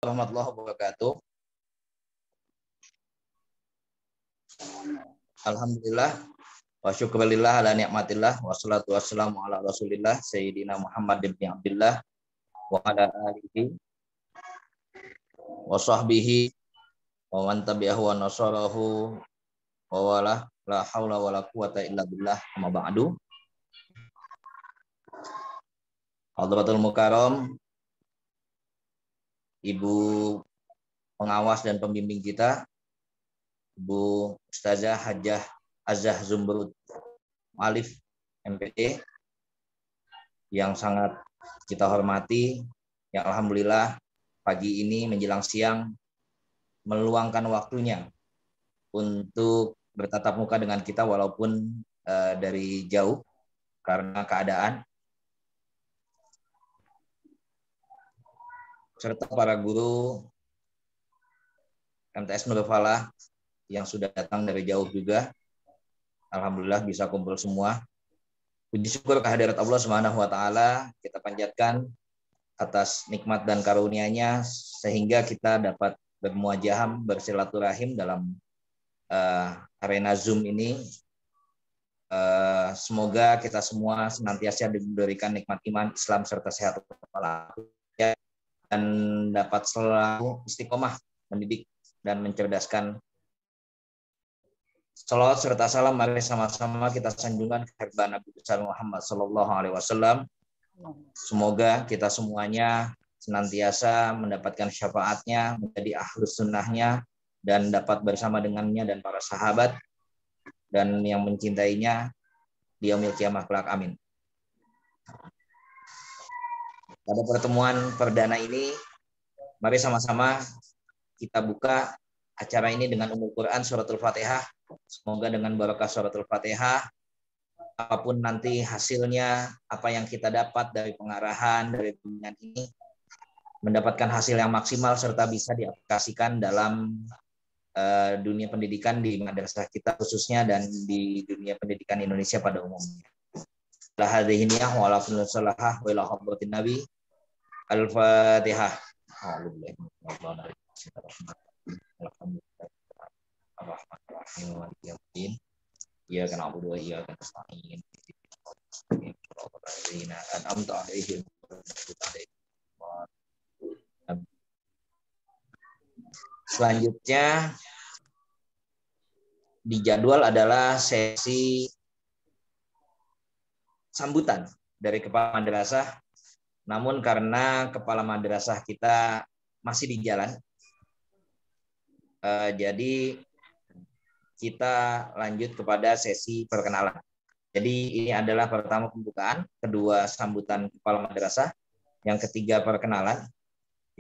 Warahmatullahi wabarakatuh. Alhamdulillah wa syukurillah ala ni'matillah wassalatu wassalamu ala rasulillah sayyidina Muhammad bin Abdullah wa ala alihi wa sahbihi wa man tabi'ahu wa nasarahu wa wala la haula wa la quwata illa billah amma ba'du. Hadratul Mukarram, Ibu pengawas dan pembimbing kita, Ibu Ustazah Hajjah Azah Zumbrud Alif MPD yang sangat kita hormati, yang alhamdulillah pagi ini menjelang siang meluangkan waktunya untuk bertatap muka dengan kita walaupun dari jauh karena keadaan, serta para guru MTS Nurul Falah yang sudah datang dari jauh juga. Alhamdulillah bisa kumpul semua. Puji syukur kehadirat Allah Subhanahu wa taala kita panjatkan atas nikmat dan karunia-Nya sehingga kita dapat bermuajahah, bersilaturahim dalam arena Zoom ini. Semoga kita semua senantiasa diberikan nikmat iman, Islam serta sehat walafiat dan dapat selalu istiqomah mendidik dan mencerdaskan. Salawat serta salam mari sama-sama kita sanjungkan kepada Nabi besar Muhammad sallallahu alaihi wasallam. Semoga kita semuanya senantiasa mendapatkan syafaatnya, menjadi ahlus sunnahnya, dan dapat bersama dengannya dan para sahabat dan yang mencintainya di yaumil qiyamah kelak. Amin. Pada pertemuan perdana ini, mari sama-sama kita buka acara ini dengan Ummul Quran Suratul Fatihah. Semoga dengan barakah Suratul Fatihah, apapun nanti hasilnya, apa yang kita dapat dari pengarahan, dari bimbingan ini, mendapatkan hasil yang maksimal serta bisa diaplikasikan dalam dunia pendidikan di madrasah kita khususnya dan di dunia pendidikan Indonesia pada umumnya. La hadhihi niyah wa la salahah wa la hadratin nabi. Al-Fatihah. Iya kena abu dua iya kan stain. Selanjutnya di jadwal adalah sesi sambutan dari kepala madrasah. Namun karena kepala madrasah kita masih di jalan, jadi kita lanjut kepada sesi perkenalan. Jadi ini adalah pertama pembukaan, kedua sambutan kepala madrasah, yang ketiga perkenalan,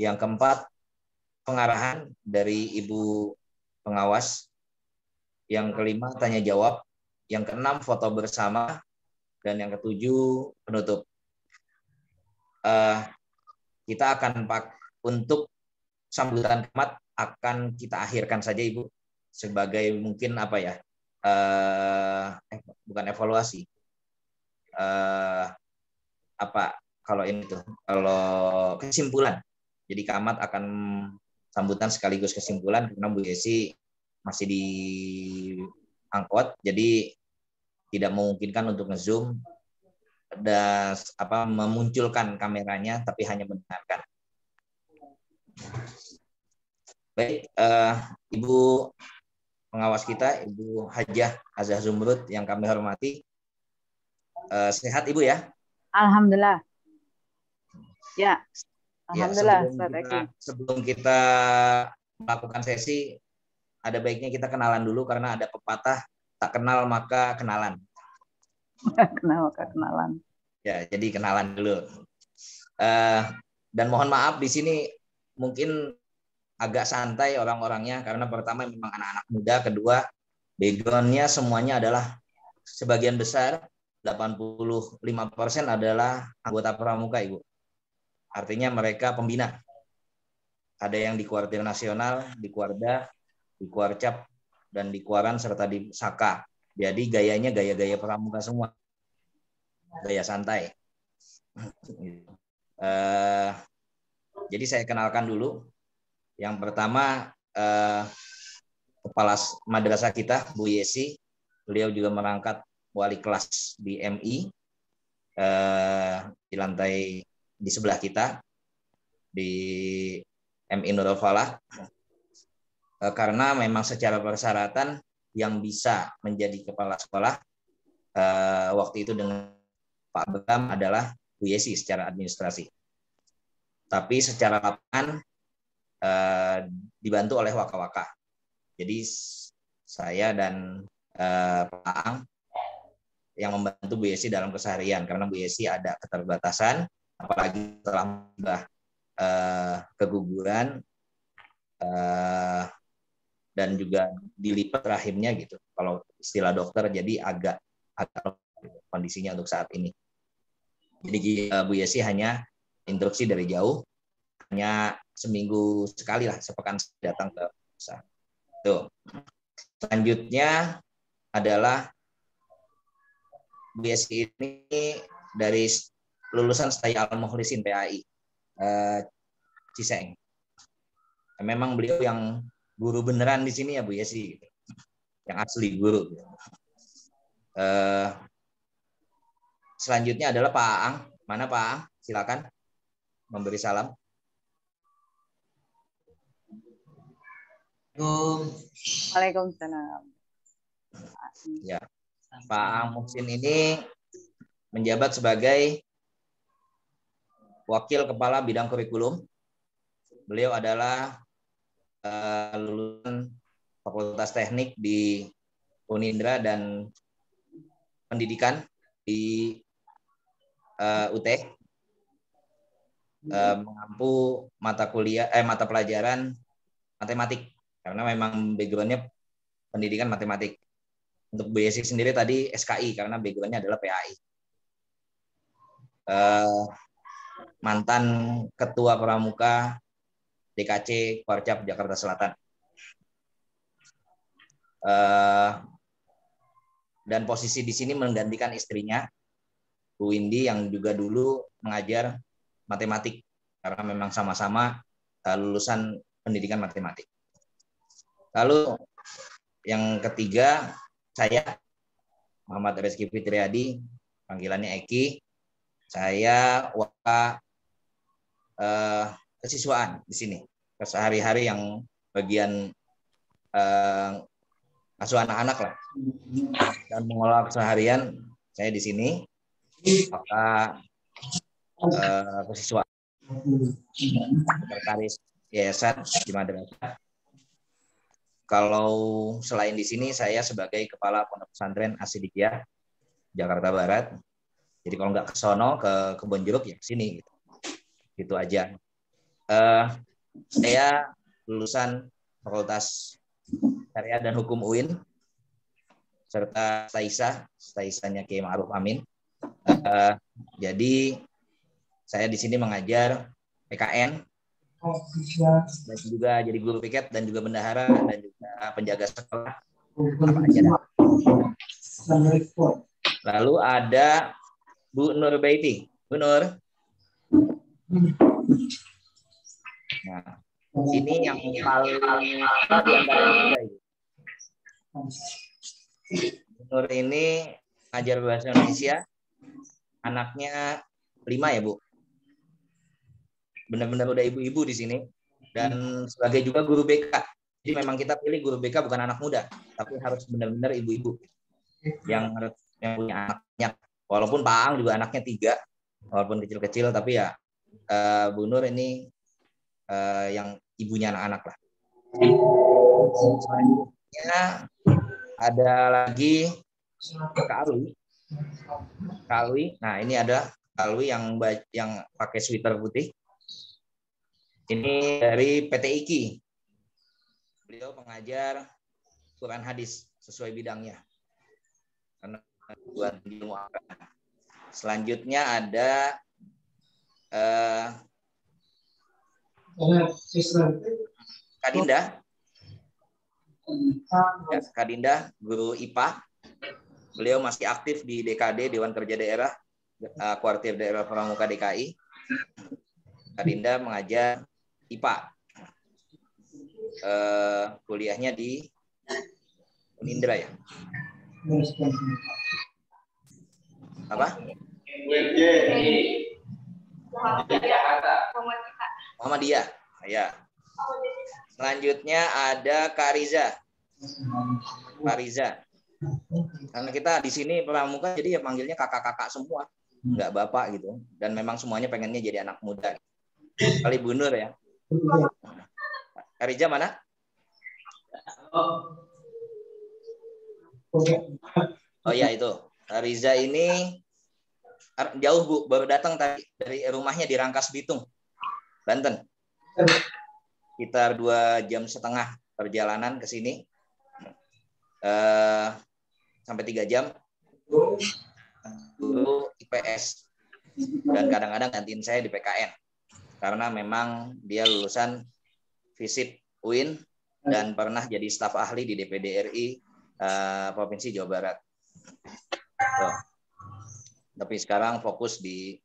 yang keempat pengarahan dari ibu pengawas, yang kelima tanya jawab, yang keenam foto bersama, dan yang ketujuh penutup. Kita akan untuk sambutan kemat akan kita akhirkan saja Ibu sebagai mungkin apa ya, bukan evaluasi, apa kalau ini tuh, kalau kesimpulan. Jadi Kamat akan sambutan sekaligus kesimpulan karena Bu Yesi masih di angkot, jadi tidak memungkinkan untuk nge-zoom dan memunculkan kameranya, tapi hanya mendengarkan. Baik, Ibu pengawas kita, Ibu Hajjah Azah Zumbrud yang kami hormati, sehat Ibu ya? Alhamdulillah. Ya, alhamdulillah. Ya, sebelum kita melakukan sesi, ada baiknya kita kenalan dulu karena ada pepatah tak kenal maka kenalan. Kenal maka kenalan. Ya, jadi kenalan dulu. Dan mohon maaf di sini mungkin agak santai orang-orangnya karena pertama memang anak-anak muda, kedua background-nya semuanya adalah sebagian besar 85% adalah anggota pramuka Ibu. Artinya mereka pembina. Ada yang di Kuartir Nasional, di Kuarda, di Kuarcap, dan di Kuaran serta di Saka. Jadi gayanya gaya-gaya pramuka semua. Gaya santai. Jadi saya kenalkan dulu. Yang pertama kepala madrasah kita, Bu Yesi. Beliau juga merangkap wali kelas di MI di lantai di sebelah kita di MI Nurul Falah. Karena memang secara persyaratan yang bisa menjadi kepala sekolah waktu itu dengan Pak Begam adalah Bu Yesi secara administrasi. Tapi secara lapangan dibantu oleh waka-waka. Jadi saya dan Pak Ang yang membantu Bu Yesi dalam keseharian karena Bu Yesi ada keterbatasan, apalagi setelah keguguran dan juga dilipat rahimnya gitu. Kalau istilah dokter, jadi agak kondisinya untuk saat ini. Jadi Bu Yesi hanya instruksi dari jauh, hanya seminggu sekali lah, sepekan datang ke usaha. Tuh. Selanjutnya adalah Bu Yesi ini dari lulusan Staya Al-Mukhlisin PAI Ciseng. Memang beliau yang guru beneran di sini ya Bu Yesi, gitu. Yang asli guru. Selanjutnya adalah Pak Ang. Mana Pak Ang? Silakan memberi salam. Waalaikumsalam. Ya, Pak Ang Muhsin ini menjabat sebagai Wakil Kepala Bidang Kurikulum. Beliau adalah lulusan Fakultas Teknik di Unindra dan Pendidikan di UT. Mengampu mata pelajaran matematik karena memang background-nya pendidikan matematik. Untuk Bu Yesi sendiri tadi SKI karena background-nya adalah PAI. Mantan Ketua Pramuka DKC Korcap Jakarta Selatan. Dan posisi di sini menggantikan istrinya, Bu Windy, yang juga dulu mengajar matematik karena memang sama-sama lulusan pendidikan matematik. Lalu yang ketiga, saya Muhammad Rezki Fitriadi, panggilannya Eki. Saya waka kesiswaan di sini, sehari-hari yang bagian asuh anak-anak lah, dan mengolah keseharian saya di sini, maka kesiswaan sekretaris yayasan di madrasah. Kalau selain di sini, saya sebagai kepala pondok pesantren Asidikiyah Jakarta Barat. Jadi kalau nggak ke sono, ke Kebon Jeruk ya ke sini gitu. Gitu aja. Saya lulusan Fakultas Syariat dan Hukum UIN serta Staisanya Kiai Ma'ruf Amin. Jadi saya di sini mengajar PKN dan juga jadi guru piket dan juga bendahara dan juga penjaga sekolah apa aja. Lalu ada Bu Nur Baiti. Bu Nur. Nah, ini yang paling Bu Nur ini ngajar bahasa Indonesia. Anaknya 5 ya, Bu. Benar-benar udah ibu-ibu di sini. Dan sebagai juga guru BK. Jadi memang kita pilih guru BK bukan anak muda, tapi harus benar-benar ibu-ibu yang punya anaknya. Walaupun Pak Ang juga anaknya 3, walaupun kecil-kecil, tapi ya Bu Nur ini yang ibunya anak-anak lah. Selanjutnya ada lagi Kak Alwi. Nah, ini ada Kak Alwi yang pakai sweater putih. Ini dari PT IKI. Beliau pengajar Quran hadis sesuai bidangnya. Karena buat ilmu agama. Selanjutnya ada Kadinda. Ya, Kadinda, guru IPA. Beliau masih aktif di DKD, Dewan Kerja Daerah, Kuartir Daerah Pramuka DKI. Kadinda mengajar IPA. kuliahnya di Unindra ya. Apa? Muhammadiyah. Ya. Selanjutnya ada Kak Riza. Kak Riza. Karena kita di sini pramuka jadi ya panggilnya kakak-kakak semua, nggak bapak gitu. Dan memang semuanya pengennya jadi anak muda. Kali Bu Nur ya. Kak Riza mana? Oh ya itu. Kak Riza ini jauh Bu, baru datang tadi dari rumahnya di Rangkas Bitung, Banten. Sekitar 2,5 jam perjalanan ke sini. Sampai 3 jam. Dulu IPS. Dan kadang-kadang gantiin saya di PKN. Karena memang dia lulusan FISIP UIN dan pernah jadi staf ahli di DPD RI Provinsi Jawa Barat. Tuh. Tapi sekarang fokus di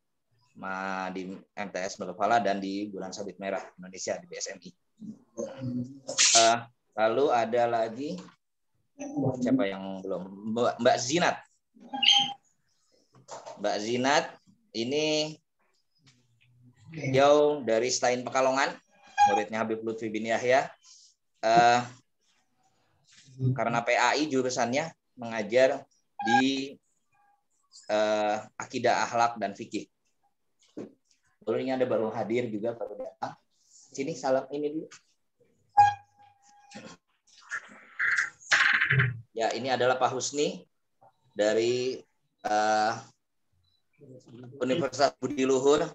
MTS Nurfala dan di Bulan Sabit Merah Indonesia di BSMI. Lalu ada lagi siapa yang belum? Mbak Zinat. Mbak Zinat ini jauh dari Stain Pekalongan, muridnya Habib Lutfi bin Yahya. Karena PAI jurusannya mengajar di akidah, akhlak, dan fikih. Lalu ini ada baru hadir juga, baru datang. Sini salam ini dulu. Ya, ini adalah Pak Husni dari Universitas Budi Luhur,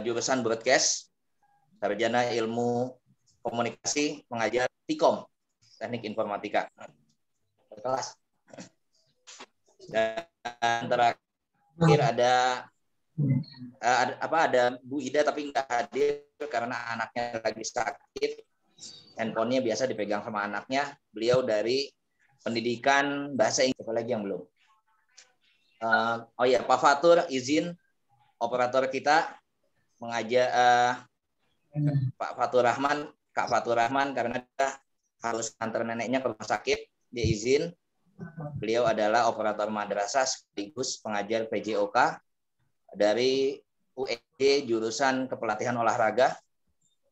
jurusan Broadcast, sarjana ilmu komunikasi, mengajar Tikom, teknik informatika. Kelas. Dan terakhir ada Bu Ida tapi nggak hadir karena anaknya lagi sakit. Handphonenya biasa dipegang sama anaknya. Beliau dari pendidikan bahasa Inggris. Apa lagi yang belum? Oh ya, Pak Fatur izin operator kita mengajar Pak Fatur Rahman, Kak Fatur Rahman karena dia harus antar neneknya ke rumah sakit, dia izin. Beliau adalah operator madrasah sekaligus pengajar PJOK dari UED jurusan kepelatihan olahraga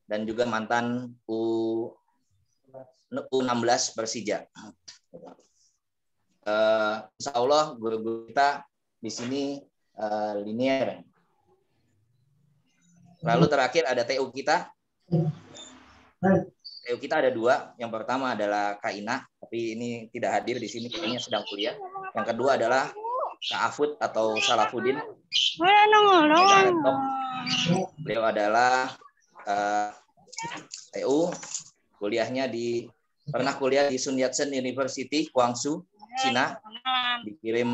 dan juga mantan U16 Persija. Insya Allah guru-guru kita di sini linier. Lalu terakhir ada TU kita. TU kita ada 2. Yang pertama adalah Kak Ina, tapi ini tidak hadir di sini, kayaknya sedang kuliah. Yang kedua adalah Kak Afud atau Salafuddin. Beliau adalah TU, kuliahnya pernah kuliah di Sun Yat-sen University, Guangzhou, Cina. Dikirim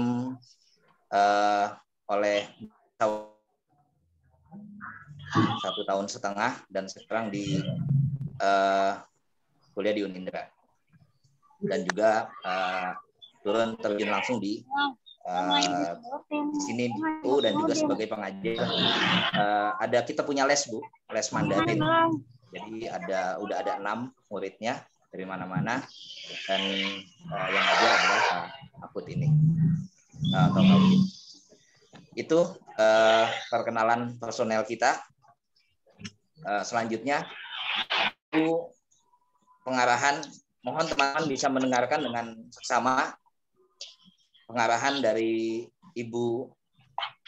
oleh 1,5 tahun dan sekarang di kuliah di Unindra. Dan juga turun terjun langsung di sini di TU dan juga sebagai pengajar. Kita punya les Bu, les Mandarin. Jadi udah ada 6 muridnya dari mana-mana dan yang ngajar adalah Pak Akut ini. Itu perkenalan personel kita. Selanjutnya pengarahan, mohon teman-teman bisa mendengarkan dengan seksama pengarahan dari Ibu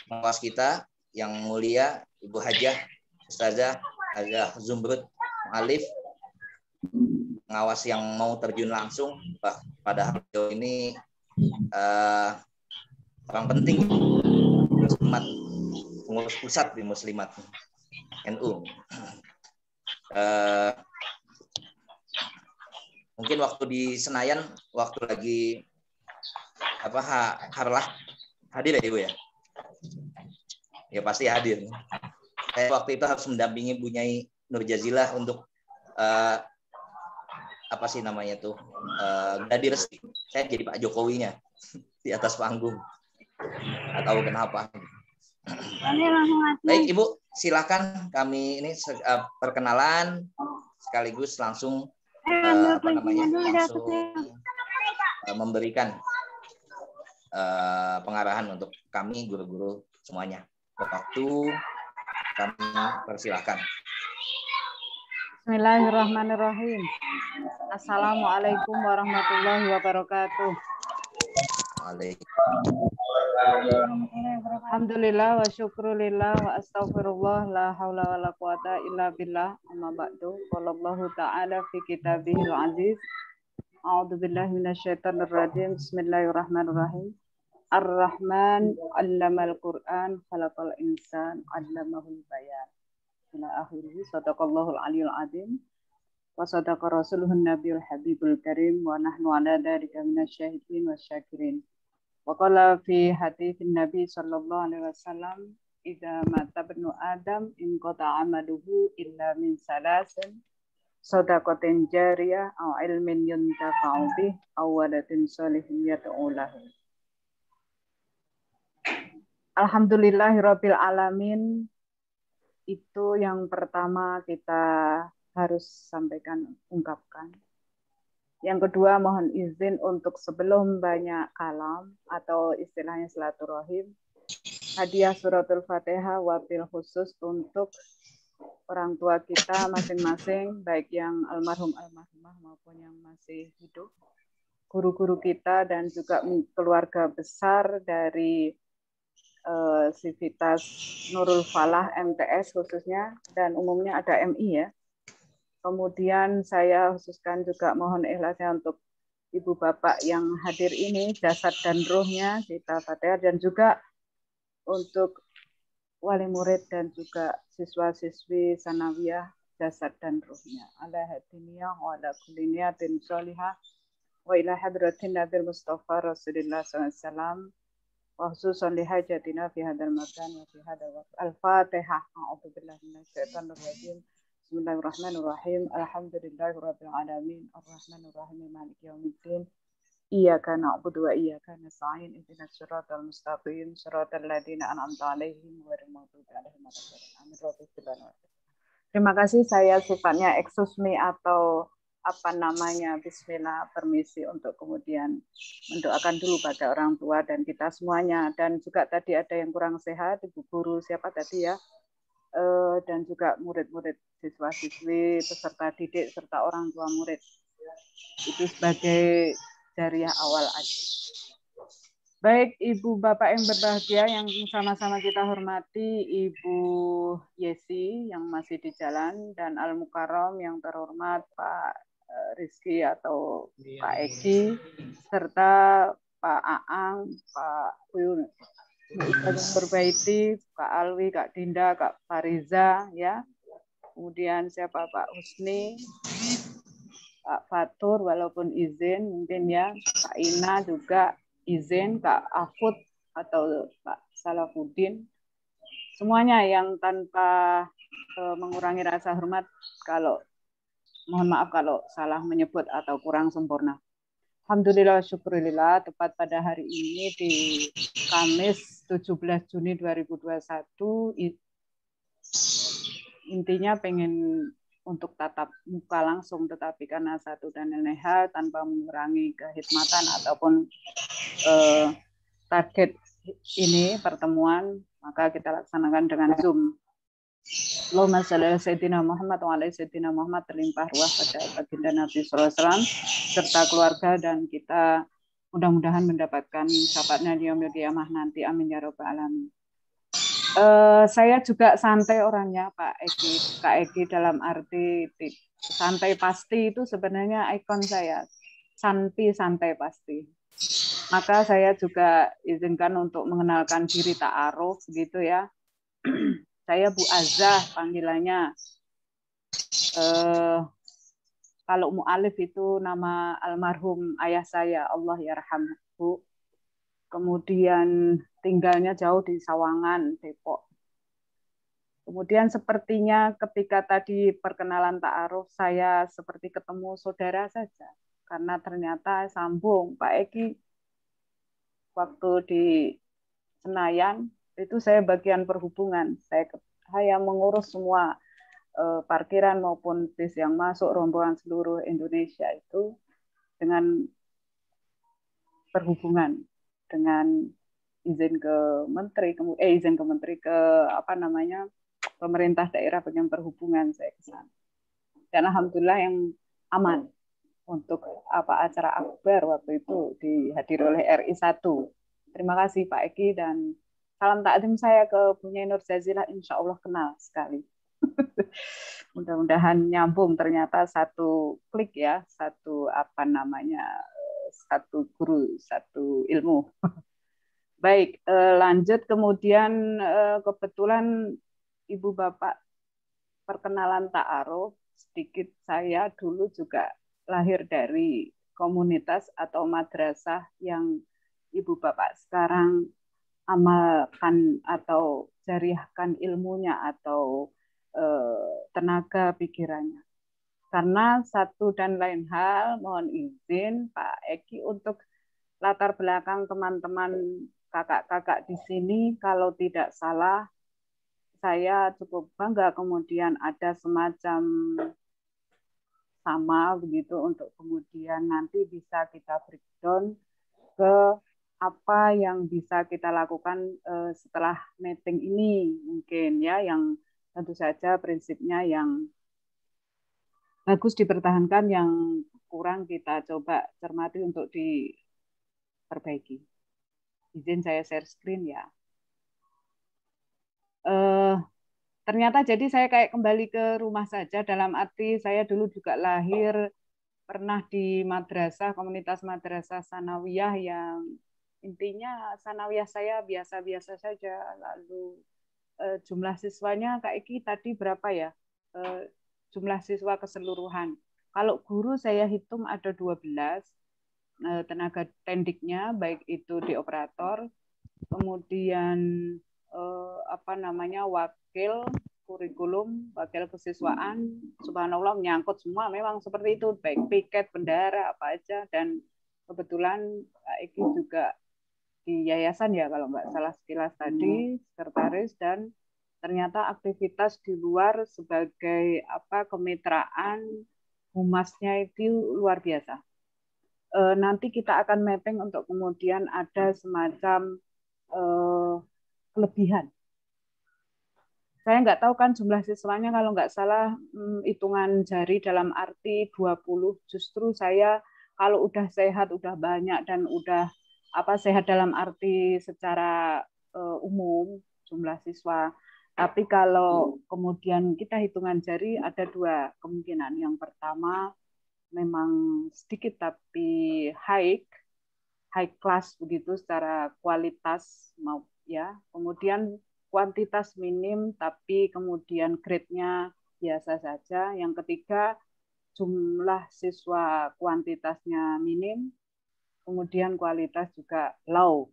pengawas kita yang mulia, Ibu Hajah Ustazah Hajah Zumbrud Alif, pengawas yang mau terjun langsung. Padahal ini orang penting, muslimat, pengurus pusat di Muslimat NU. Mungkin waktu di Senayan, waktu lagi harlah hadir ya Ibu ya? Ya pasti hadir. Saya waktu itu harus mendampingi Bu Nyai Nur Jazilah untuk gladi resmi. Saya jadi Pak Jokowinya di atas panggung. Nggak tahu kenapa. Baik Ibu, silakan kami ini perkenalan sekaligus langsung langsung memberikan pengarahan untuk kami guru-guru semuanya. Waktu kami persilahkan. Bismillahirrahmanirrahim. Assalamualaikum warahmatullahi wabarakatuh. Alhamdulillah wa syukrulillah wa astaghfirullah la haula wa la quwata illa billah amma ba'du. Qallallahu ta'ala fi kitabihil aziz. A'udzu billahi minasyaitonir rajim. Bismillahirrahmanirrahim. Ar-Rahman 'allamal Qur'an khalaqal insan 'allamahul bayan. Ila akhirih. Shadaqallahul aliyul azim. Wa sadaqa rasuluhun nabiyul habibul karim wa nahnu 'ala dzalika minasyahidin wasyakirin. Wa qala fi haditsin Nabi sallallahu alaihi wasallam, idza mata ibnu Adam in qata amaluhu illa min salasin, shadaqatin jariyah aw ilmin yuntafa'u bih aw waladin shalihin yad'u lahu. Alhamdulillahirabbil alamin. Itu yang pertama kita harus sampaikan, ungkapkan. Yang kedua, mohon izin untuk sebelum banyak kalam atau istilahnya silaturahim, hadiah suratul Fatihah wabil khusus untuk orang tua kita masing-masing, baik yang almarhumah maupun yang masih hidup, guru-guru kita dan juga keluarga besar dari Sivitas Nurul Falah MTS khususnya, dan umumnya ada MI ya. Kemudian saya khususkan juga mohon ikhlasnya untuk ibu bapak yang hadir ini, jasad dan ruhnya kita Fatihah, dan juga untuk wali murid dan juga siswa-siswi sanawiyah jasad dan ruhnya. Ala hadiniyah wa ala kulli niyatin sholihah wa ila hadratin Nabil Mustafa Rasulullah SAW wa khususan li hajatina fi hadzal makan wa fi hadzal waqt. Al-Fatihah. A'udzubillahi minasyaitonir rajim. Bismillahirrahmanirrahim. Alhamdulillahirabbil alamin. Arrahmanirrahim. Maliki yaumiddin. Iyyaka na'budu wa iyyaka nasta'in. Ihdinas siratal mustaqim. Siratal ladzina an'amta 'alaihim ghairil maghdubi 'alaihim waladdallin. Terima kasih, saya sifatnya excuse me atau apa namanya, bismillah, permisi untuk kemudian mendoakan dulu pada orang tua dan kita semuanya. Dan juga tadi ada yang kurang sehat, ibu guru siapa tadi ya, dan juga murid-murid, siswa-siswi, peserta didik, serta orang tua murid. Itu sebagai jariah awal aja. Baik, Ibu Bapak yang berbahagia yang sama-sama kita hormati, Ibu Yesi yang masih di jalan, dan Al-Mukarram yang terhormat Pak Rizky atau Pak Eki, serta Pak Aang, Pak Uyun, Berbaiti, Kak Alwi, Kak Dinda, Kak Fariza, ya. Kemudian siapa, Pak Husni, Pak Fatur, walaupun izin mungkin ya, Kak Ina juga izin, Kak Afud atau Pak Salafuddin. Semuanya yang tanpa mengurangi rasa hormat, kalau mohon maaf kalau salah menyebut atau kurang sempurna. Alhamdulillah, syukurillah, tepat pada hari ini di Kamis 17 Juni 2021, intinya pengen untuk tatap muka langsung, tetapi karena satu dan lain hal tanpa mengurangi kehikmatan ataupun target ini pertemuan, maka kita laksanakan dengan Zoom. Allahumma shalli ala sayyidina Muhammad wa ala sayyidina Muhammad, terlimpah ruah pada baginda Nabi sallallahu alaihi wasallam serta keluarga, dan kita mudah-mudahan mendapatkan syafaatnya di yaumil qiyamah nanti, amin ya rabbal alamin. Saya juga santai orangnya, Pak Eki, Kak Eki, dalam arti santai pasti itu sebenarnya ikon saya, santai pasti. Maka saya juga izinkan untuk mengenalkan diri ta'aruf gitu ya. Saya Bu Azah panggilannya. Kalau mu'alif itu nama almarhum ayah saya, Allah yarhamhu. Kemudian tinggalnya jauh di Sawangan, Depok. Kemudian sepertinya ketika tadi perkenalan ta'aruf, saya seperti ketemu saudara saja. Karena ternyata sambung, Pak Eki, waktu di Senayan, itu saya bagian perhubungan. Saya mengurus semua parkiran maupun bis yang masuk rombongan seluruh Indonesia itu dengan perhubungan, dengan izin ke menteri ke apa namanya pemerintah daerah bagian perhubungan saya ke sana. Dan alhamdulillah yang aman untuk acara akbar waktu itu dihadiri oleh RI 1. Terima kasih Pak Eki dan salam takdim saya ke Bu Nyai Nur Jazilah, insya Allah kenal sekali. Mudah-mudahan nyambung, ternyata satu klik ya, satu guru, satu ilmu. Baik, lanjut kemudian kebetulan Ibu Bapak perkenalan ta'aruf, sedikit saya dulu juga lahir dari komunitas atau madrasah yang Ibu Bapak sekarang amalkan atau jariahkan ilmunya atau tenaga pikirannya. Karena satu dan lain hal, mohon izin Pak Eki untuk latar belakang teman-teman kakak-kakak di sini, kalau tidak salah, saya cukup bangga kemudian ada semacam sama begitu untuk kemudian nanti bisa kita breakdown ke apa yang bisa kita lakukan setelah meeting ini mungkin ya, yang tentu saja prinsipnya yang bagus dipertahankan, yang kurang kita coba cermati untuk diperbaiki. Izin saya share screen ya. Ternyata jadi saya kayak kembali ke rumah saja, dalam arti saya dulu juga lahir pernah di madrasah, komunitas madrasah sanawiyah yang intinya sanawiyah saya biasa-biasa saja. Lalu jumlah siswanya Kak Eki tadi berapa ya? Jumlah siswa keseluruhan. Kalau guru saya hitung ada 12, tenaga tendiknya baik itu di operator, kemudian wakil kurikulum, wakil kesiswaan, subhanallah menyangkut semua memang seperti itu, baik piket, bendara, apa aja, dan kebetulan Kak Eki juga di yayasan ya kalau nggak salah sekilas tadi, sekretaris, dan ternyata aktivitas di luar sebagai kemitraan humasnya itu luar biasa. Nanti kita akan mapping untuk kemudian ada semacam kelebihan. Saya nggak tahu kan jumlah siswanya, kalau nggak salah hitungan jari dalam arti 20, justru saya kalau udah sehat, udah banyak, dan udah sehat dalam arti secara umum jumlah siswa. Tapi kalau kemudian kita hitungan jari ada 2 kemungkinan. Yang pertama memang sedikit tapi high class begitu secara kualitas mau ya. Kemudian kuantitas minim tapi kemudian grade-nya biasa saja. Yang ketiga jumlah siswa kuantitasnya minim, kemudian kualitas juga low.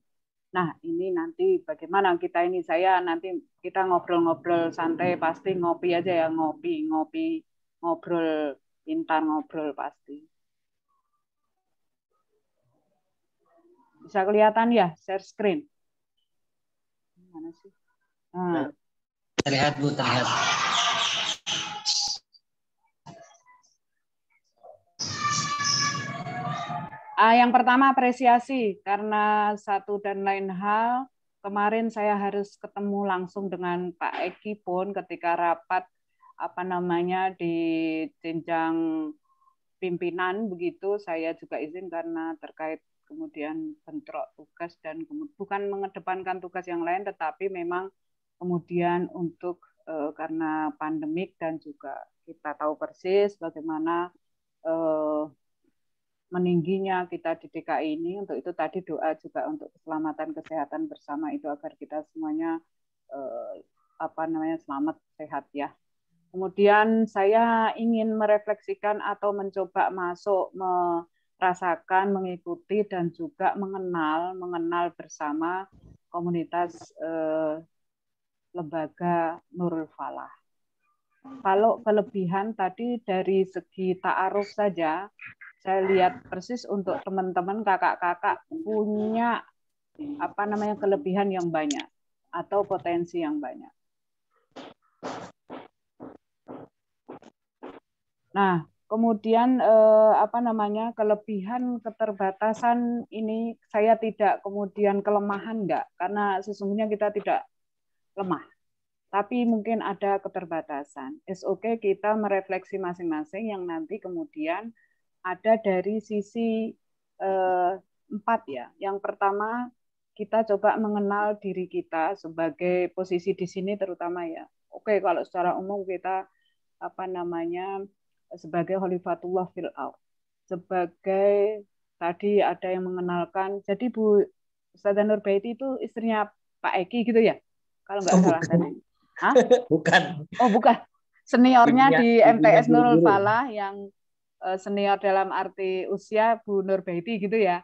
Nah, ini nanti bagaimana kita ini, saya nanti kita ngobrol-ngobrol santai, pasti ngopi aja ya, ngobrol pintar, ngobrol pasti. Bisa kelihatan ya, share screen. Mana sih? Nah. Terlihat Bu, terlihat. Yang pertama apresiasi, karena satu dan lain hal, kemarin saya harus ketemu langsung dengan Pak Eki pun ketika rapat di jenjang pimpinan begitu, saya juga izin karena terkait kemudian bentrok tugas dan bukan mengedepankan tugas yang lain, tetapi memang kemudian untuk karena pandemik dan juga kita tahu persis bagaimana meningginya kita di DKI ini, untuk itu tadi doa juga untuk keselamatan kesehatan bersama itu agar kita semuanya selamat sehat ya. Kemudian saya ingin merefleksikan atau mencoba masuk, merasakan, mengikuti dan juga mengenal bersama komunitas lembaga Nurul Falah. Kalau kelebihan tadi dari segi ta'aruf saja, saya lihat persis untuk teman-teman kakak-kakak punya kelebihan yang banyak atau potensi yang banyak. Nah, kemudian apa namanya, kelebihan keterbatasan ini saya tidak kemudian kelemahan enggak, karena sesungguhnya kita tidak lemah, tapi mungkin ada keterbatasan. It's okay kita merefleksi masing-masing yang nanti kemudian ada dari sisi 4 ya. Yang pertama, kita coba mengenal diri kita sebagai posisi di sini terutama ya. Oke, kalau secara umum kita apa namanya sebagai khalifatullah fil ard. Sebagai tadi ada yang mengenalkan, jadi Bu Ustazah Nurbaiti itu istrinya Pak Eki gitu ya? Kalau nggak salah tadi. Hah? Bukan. Oh, bukan. Seniornya di Ibunya MTS Nurul guru-guru. Falah yang senior dalam arti usia Bu Nurbaiti gitu ya.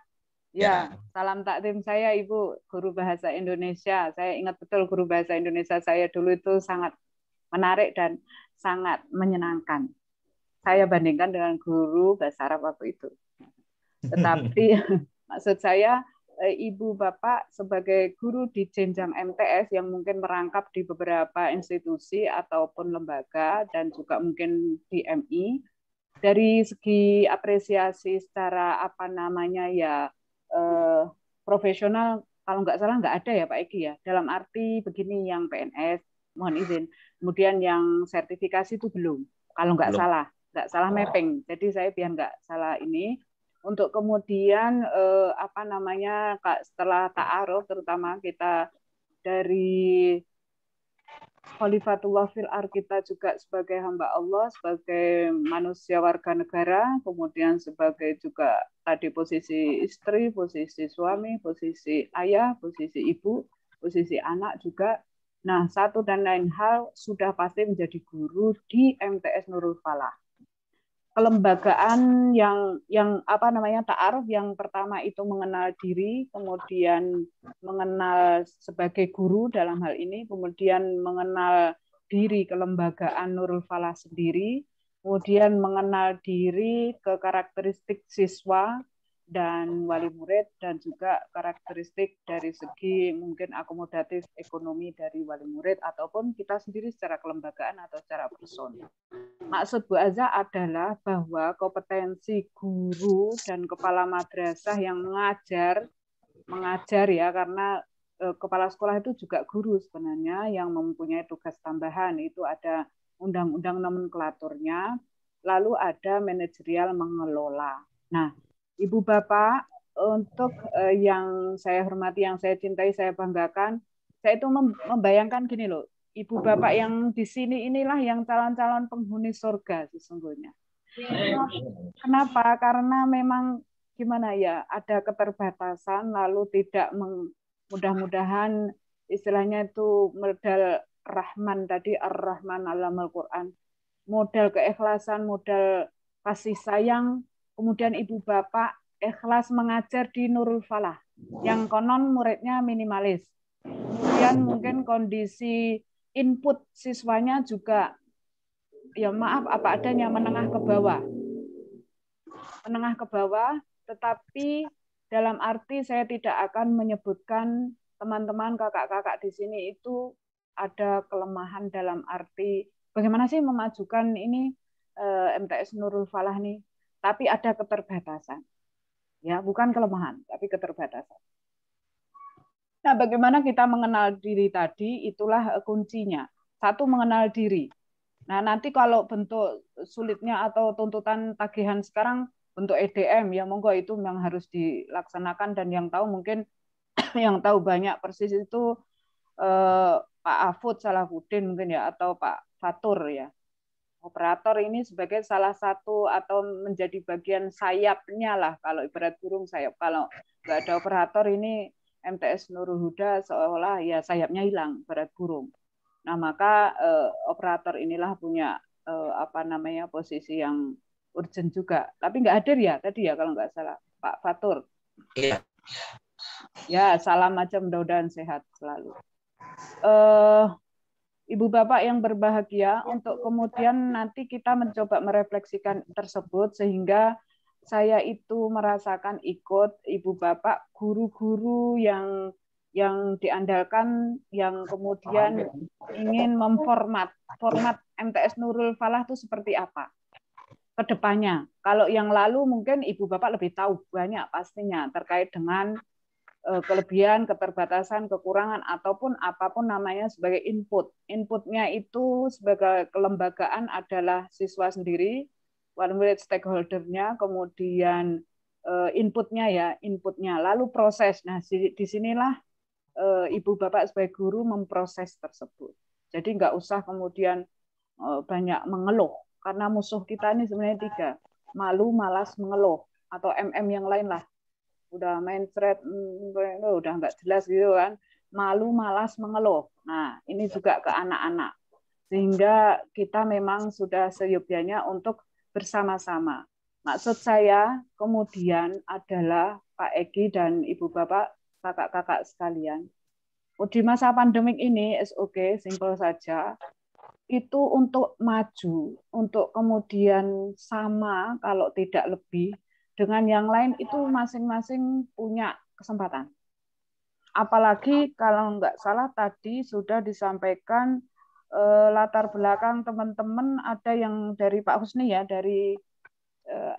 Ya, Ya. salam takdim saya Ibu guru bahasa Indonesia. Saya ingat betul guru bahasa Indonesia saya dulu itu sangat menarik dan sangat menyenangkan. Saya bandingkan dengan guru bahasa Arab waktu itu. Tetapi maksud saya Ibu Bapak sebagai guru di jenjang MTS yang mungkin merangkap di beberapa institusi ataupun lembaga dan juga mungkin di MI, dari segi apresiasi secara apa namanya ya profesional, kalau nggak salah nggak ada ya Pak Eki ya, dalam arti begini, yang PNS mohon izin, kemudian yang sertifikasi itu belum, kalau nggak salah mapping, jadi saya biar nggak salah ini. Untuk kemudian apa namanya setelah ta'aruf, terutama kita dari khalifatullah fil ard, kita juga sebagai hamba Allah, sebagai manusia warga negara, kemudian sebagai juga tadi posisi istri, posisi suami, posisi ayah, posisi ibu, posisi anak juga. Nah, satu dan lain hal sudah pasti menjadi guru di MTS Nurul Falah. Kelembagaan yang apa namanya ta'aruf yang pertama itu mengenal diri, kemudian mengenal sebagai guru dalam hal ini, kemudian mengenal diri kelembagaan Nurul Falah sendiri, kemudian mengenal diri ke karakteristik siswa dan wali murid, dan juga karakteristik dari segi mungkin akomodatif ekonomi dari wali murid ataupun kita sendiri secara kelembagaan atau secara personal. Maksud Bu Aza adalah bahwa kompetensi guru dan kepala madrasah yang mengajar ya, karena kepala sekolah itu juga guru sebenarnya yang mempunyai tugas tambahan, itu ada undang-undang nomenklaturnya, lalu ada manajerial mengelola. Nah, Ibu Bapak, untuk yang saya hormati, yang saya cintai, saya banggakan, saya itu membayangkan gini loh, Ibu Bapak yang di sini inilah yang calon-calon penghuni surga sesungguhnya. Kenapa? Karena memang gimana ya, ada keterbatasan, lalu tidak mudah-mudahan istilahnya itu modal Rahman tadi, Ar-Rahman Alamal Quran, modal keikhlasan, modal kasih sayang, kemudian Ibu Bapak ikhlas mengajar di Nurul Falah, yang konon muridnya minimalis. Kemudian mungkin kondisi input siswanya juga, ya maaf apa adanya, menengah ke bawah, tetapi dalam arti saya tidak akan menyebutkan teman-teman kakak-kakak di sini itu ada kelemahan dalam arti bagaimana sih memajukan ini MTS Nurul Falah nih, tapi ada keterbatasan. Ya, bukan kelemahan, tapi keterbatasan. Nah, bagaimana kita mengenal diri tadi, itulah kuncinya. Satu, mengenal diri. Nah, nanti kalau bentuk sulitnya atau tuntutan tagihan sekarang bentuk EDM, ya monggo itu memang harus dilaksanakan, dan yang tahu mungkin yang tahu banyak persis itu Pak Afud Salahuddin mungkin ya, atau Pak Fatur ya. Operator ini sebagai salah satu atau menjadi bagian sayapnya lah, kalau ibarat burung sayap. Kalau nggak ada operator ini MTS Nurul Huda seolah ya sayapnya hilang, ibarat burung. Nah, maka operator inilah punya apa namanya posisi yang urgent juga. Tapi nggak hadir ya tadi ya kalau nggak salah Pak Fatur. Iya. Ya, salam aja, mudah-mudahan sehat selalu. Ibu Bapak yang berbahagia, untuk kemudian nanti kita mencoba merefleksikan tersebut sehingga saya itu merasakan ikut Ibu Bapak guru-guru yang diandalkan, yang kemudian ingin format MTS Nurul Falah itu seperti apa. ke depannya. Kalau yang lalu mungkin Ibu Bapak lebih tahu banyak pastinya terkait dengan kelebihan, keterbatasan, kekurangan, ataupun apapun namanya sebagai input. Inputnya itu sebagai kelembagaan adalah siswa sendiri, one way stakeholder-nya, kemudian inputnya, lalu proses. Nah, disinilah Ibu Bapak sebagai guru memproses tersebut. Jadi nggak usah kemudian banyak mengeluh, karena musuh kita ini sebenarnya 3, malu, malas, mengeluh, atau yang lain lah. Udah main thread, udah nggak jelas gitu kan. Malu, malas, mengeluh. Nah, ini juga ke anak-anak. Sehingga kita memang sudah seyogyanya untuk bersama-sama. Maksud saya kemudian adalah Pak Egi dan Ibu Bapak, kakak-kakak sekalian, di masa pandemik ini SOG simpel saja, itu untuk maju, untuk kemudian sama kalau tidak lebih dengan yang lain itu masing-masing punya kesempatan. Apalagi kalau nggak salah tadi sudah disampaikan latar belakang teman-teman ada yang dari Pak Husni ya, dari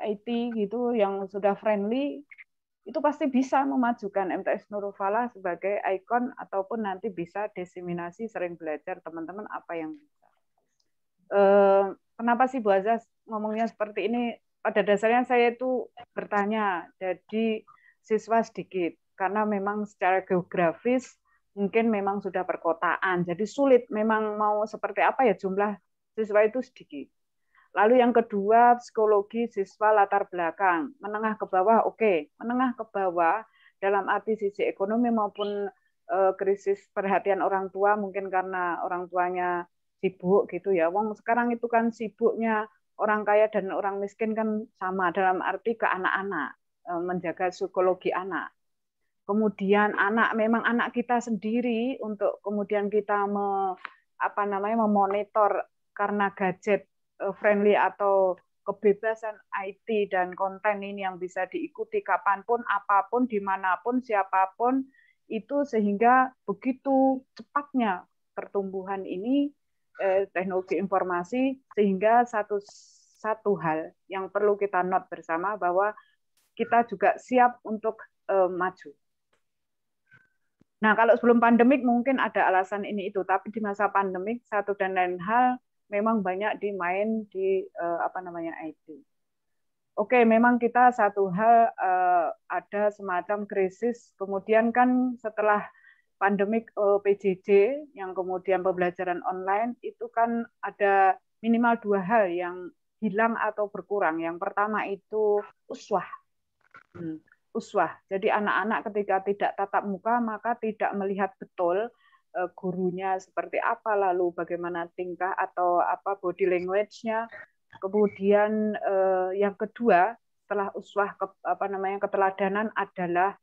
IT gitu yang sudah friendly, itu pasti bisa memajukan MTS Nurul Falah sebagai ikon ataupun nanti bisa diseminasi sering belajar teman-teman apa yang bisa. Kenapa sih Bu Azaz ngomongnya seperti ini? Pada dasarnya saya itu bertanya, jadi siswa sedikit karena memang secara geografis mungkin memang sudah perkotaan, jadi sulit memang mau seperti apa ya jumlah siswa itu sedikit. Lalu yang kedua, psikologi siswa latar belakang. Menengah ke bawah, oke. Menengah ke bawah, dalam arti sisi ekonomi maupun krisis perhatian orang tua, mungkin karena orang tuanya sibuk gitu ya. Wong sekarang itu kan sibuknya orang kaya dan orang miskin kan sama, dalam arti ke anak-anak, menjaga psikologi anak. Kemudian anak, memang anak kita sendiri untuk kemudian kita memonitor karena gadget friendly atau kebebasan IT dan konten ini yang bisa diikuti kapanpun, apapun, dimanapun, siapapun, itu sehingga begitu cepatnya pertumbuhan ini teknologi informasi, sehingga satu hal yang perlu kita note bersama bahwa kita juga siap untuk maju. Nah, kalau sebelum pandemik mungkin ada alasan ini itu, tapi di masa pandemik satu dan lain hal memang banyak dimain di IT. Oke, memang kita satu hal ada semacam krisis, kemudian kan setelah pandemik PJJ yang kemudian pembelajaran online itu kan ada minimal 2 hal yang hilang atau berkurang. Yang pertama itu uswah. Uswah. Jadi anak-anak ketika tidak tatap muka maka tidak melihat betul gurunya seperti apa, lalu bagaimana tingkah atau apa body language-nya. Kemudian yang kedua setelah uswah keteladanan adalah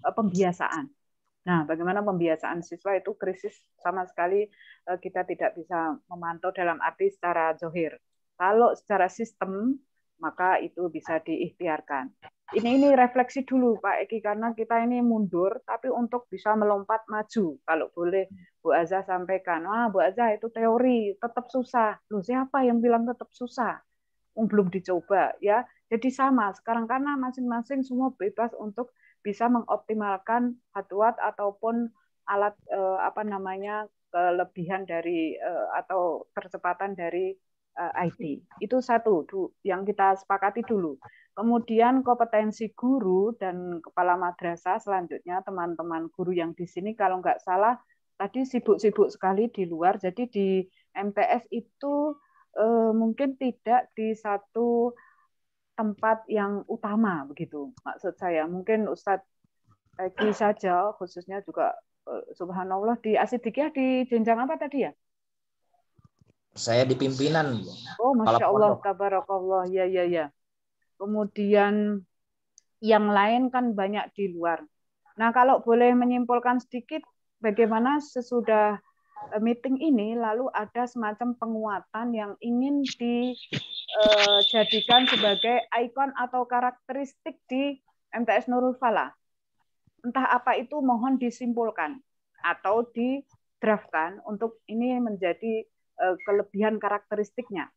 pembiasaan. Nah, bagaimana pembiasaan siswa itu krisis sama sekali kita tidak bisa memantau dalam arti secara zohir. Kalau secara sistem maka itu bisa diikhtiarkan. Ini refleksi dulu Pak Eki, karena kita ini mundur, tapi untuk bisa melompat maju. Kalau boleh Bu Azza sampaikan, Bu Azza itu teori, tetap susah. Loh, siapa yang bilang tetap susah? Belum dicoba ya. Jadi sama, sekarang karena masing-masing semua bebas untuk bisa mengoptimalkan hatuat ataupun alat kelebihan dari atau percepatan dari IT. Itu satu yang kita sepakati dulu. Kemudian kompetensi guru dan kepala madrasah selanjutnya teman-teman guru yang di sini kalau nggak salah tadi sibuk-sibuk sekali di luar. Jadi di MTS itu mungkin tidak di satu tempat yang utama begitu maksud saya. Mungkin Ustadz Egi saja khususnya juga subhanallah di Asidikiyah di jenjang apa tadi ya? Saya di pimpinan. Oh, Masya Allah, tabarakallah, ya. Kemudian yang lain kan banyak di luar. Nah, kalau boleh menyimpulkan sedikit, bagaimana sesudah meeting ini, lalu ada semacam penguatan yang ingin dijadikan sebagai ikon atau karakteristik di MTS Nurul Falah. Entah apa itu, mohon disimpulkan atau didraftkan untuk ini menjadi kelebihan karakteristiknya.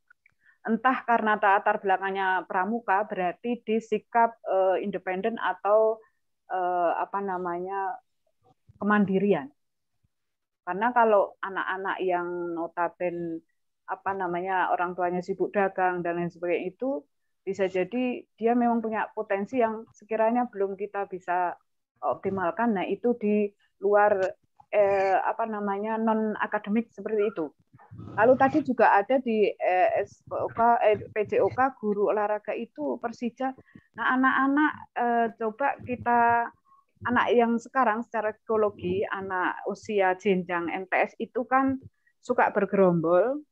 entah karena latar belakangnya pramuka, berarti disikap independen atau apa namanya kemandirian. Karena kalau anak-anak yang notabene apa namanya orang tuanya sibuk dagang dan lain sebagainya itu bisa jadi dia memang punya potensi yang sekiranya belum kita bisa optimalkan. Nah, itu di luar apa namanya non akademik seperti itu. Lalu tadi juga ada di PJOK guru olahraga itu Persija. Nah, anak-anak coba kita anak yang sekarang secara psikologi, anak usia jenjang MTS itu kan suka bergerombol,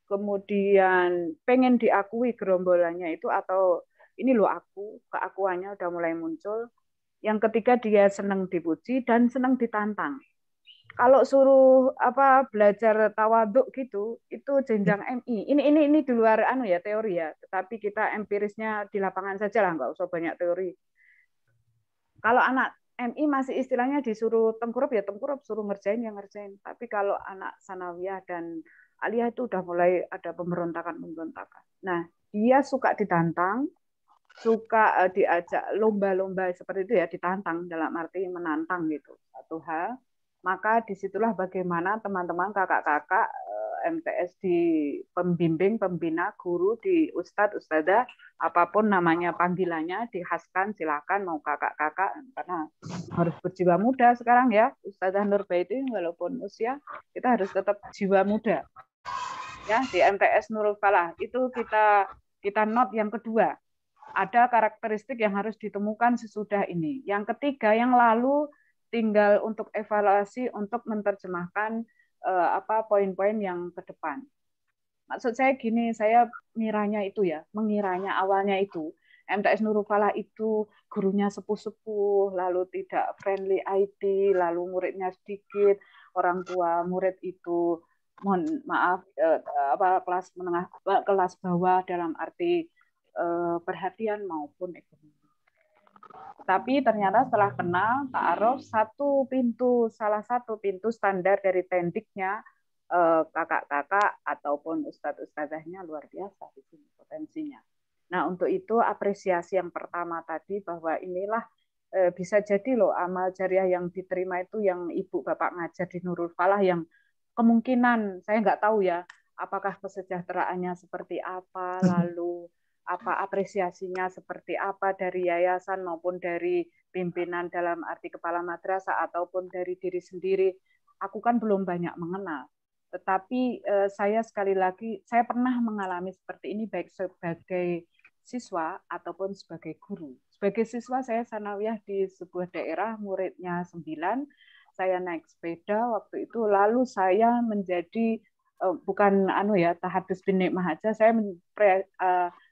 kemudian pengen diakui gerombolannya itu atau ini loh aku, keakuannya udah mulai muncul. Yang ketiga dia senang dipuji dan senang ditantang. Kalau suruh apa belajar tawaduk gitu, itu jenjang MI. Ini di luar anu ya teori ya, tetapi kita empirisnya di lapangan saja lah, nggak usah banyak teori. Kalau anak MI masih istilahnya disuruh tengkurup ya tengkurup, suruh ngerjain ya ngerjain. Tapi kalau anak sanawiyah dan aliyah itu udah mulai ada pemberontakan. Nah, dia suka ditantang, suka diajak lomba-lomba seperti itu ya, ditantang dalam arti menantang gitu. Satu hal. Maka disitulah bagaimana teman-teman kakak-kakak MTS di pembimbing, pembina, guru, di ustadz, ustadzah, apapun namanya panggilannya, dihaskan silakan mau kakak-kakak, karena harus berjiwa muda sekarang ya, Ustadzah Nurbaiti walaupun usia, kita harus tetap jiwa muda. Ya, di MTS Nurul Falah, itu kita note yang kedua, ada karakteristik yang harus ditemukan sesudah ini. Yang ketiga, yang lalu tinggal untuk evaluasi, untuk menerjemahkan apa poin-poin yang ke depan. Maksud saya gini, saya mengiranya awalnya itu MTS Nurul Falah itu gurunya sepuh-sepuh, lalu tidak friendly IT, lalu muridnya sedikit, orang tua murid itu mohon maaf kelas menengah, kelas bawah dalam arti perhatian maupun ekonomi. Tapi ternyata setelah kenal ta'aruf salah satu pintu standar dari tendiknya kakak-kakak ataupun ustadz-ustadzahnya luar biasa di sini potensinya. Nah, untuk itu apresiasi yang pertama tadi bahwa inilah bisa jadi loh amal jariah yang diterima itu yang ibu bapak ngajar di Nurul Falah yang kemungkinan saya nggak tahu ya apakah kesejahteraannya seperti apa, lalu apa apresiasinya seperti apa dari yayasan maupun dari pimpinan dalam arti kepala madrasah ataupun dari diri sendiri. Aku kan belum banyak mengenal. Tetapi saya sekali lagi, saya pernah mengalami seperti ini baik sebagai siswa ataupun sebagai guru. Sebagai siswa saya sanawiyah di sebuah daerah, muridnya 9, saya naik sepeda waktu itu, lalu saya menjadi bukan tahadus bin nikmah aja, saya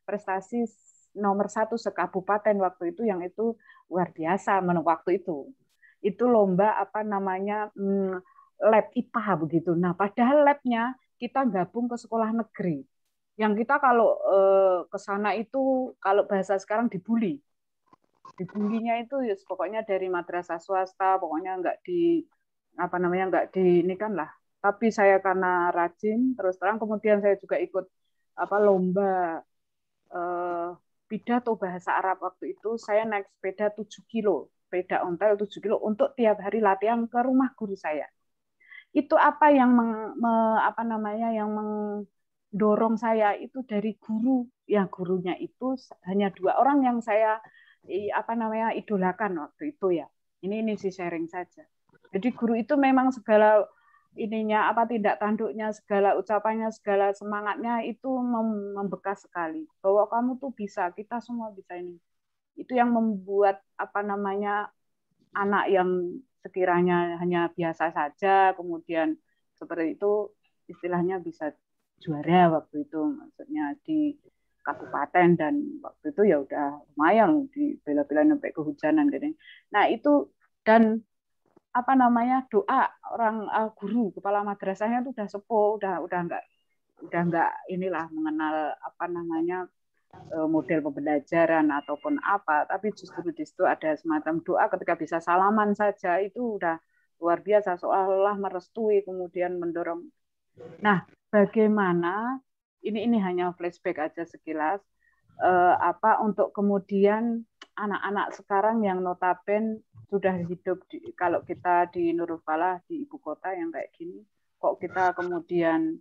prestasi nomor 1 sekabupaten waktu itu, yang itu luar biasa waktu itu lomba apa namanya lab IPA begitu. Nah, padahal labnya kita gabung ke sekolah negeri, yang kita kalau ke sana itu kalau bahasa sekarang dibulinya itu ya pokoknya dari madrasah swasta, pokoknya nggak di ini kan lah. Tapi saya karena rajin terus terang, kemudian saya juga ikut lomba pidato bahasa Arab waktu itu. Saya naik sepeda 7 kilo, sepeda ontel 7 kilo untuk tiap hari latihan ke rumah guru saya. Itu apa yang yang mendorong saya itu dari guru. Ya, gurunya itu hanya 2 orang yang saya idolakan waktu itu ya. Ini sih sharing saja. Jadi guru itu memang segala ininya tindak tanduknya, segala ucapannya, segala semangatnya itu membekas sekali bahwa kamu tuh bisa, kita semua bisa ini. Itu yang membuat anak yang sekiranya hanya biasa saja kemudian seperti itu istilahnya bisa juara waktu itu, maksudnya di kabupaten, dan waktu itu ya udah lumayan di bela-belain sampai kehujanan gitu. Nah, itu dan doa orang guru kepala madrasahnya itu udah sepuh, udah enggak inilah mengenal model pembelajaran ataupun apa, tapi justru di situ ada semacam doa ketika bisa salaman saja itu udah luar biasa, seolah-olah merestui kemudian mendorong. Nah, bagaimana ini hanya flashback aja sekilas, untuk kemudian anak-anak sekarang yang notaben sudah hidup kalau kita di Nurul Falah di ibu kota yang kayak gini, kok kita kemudian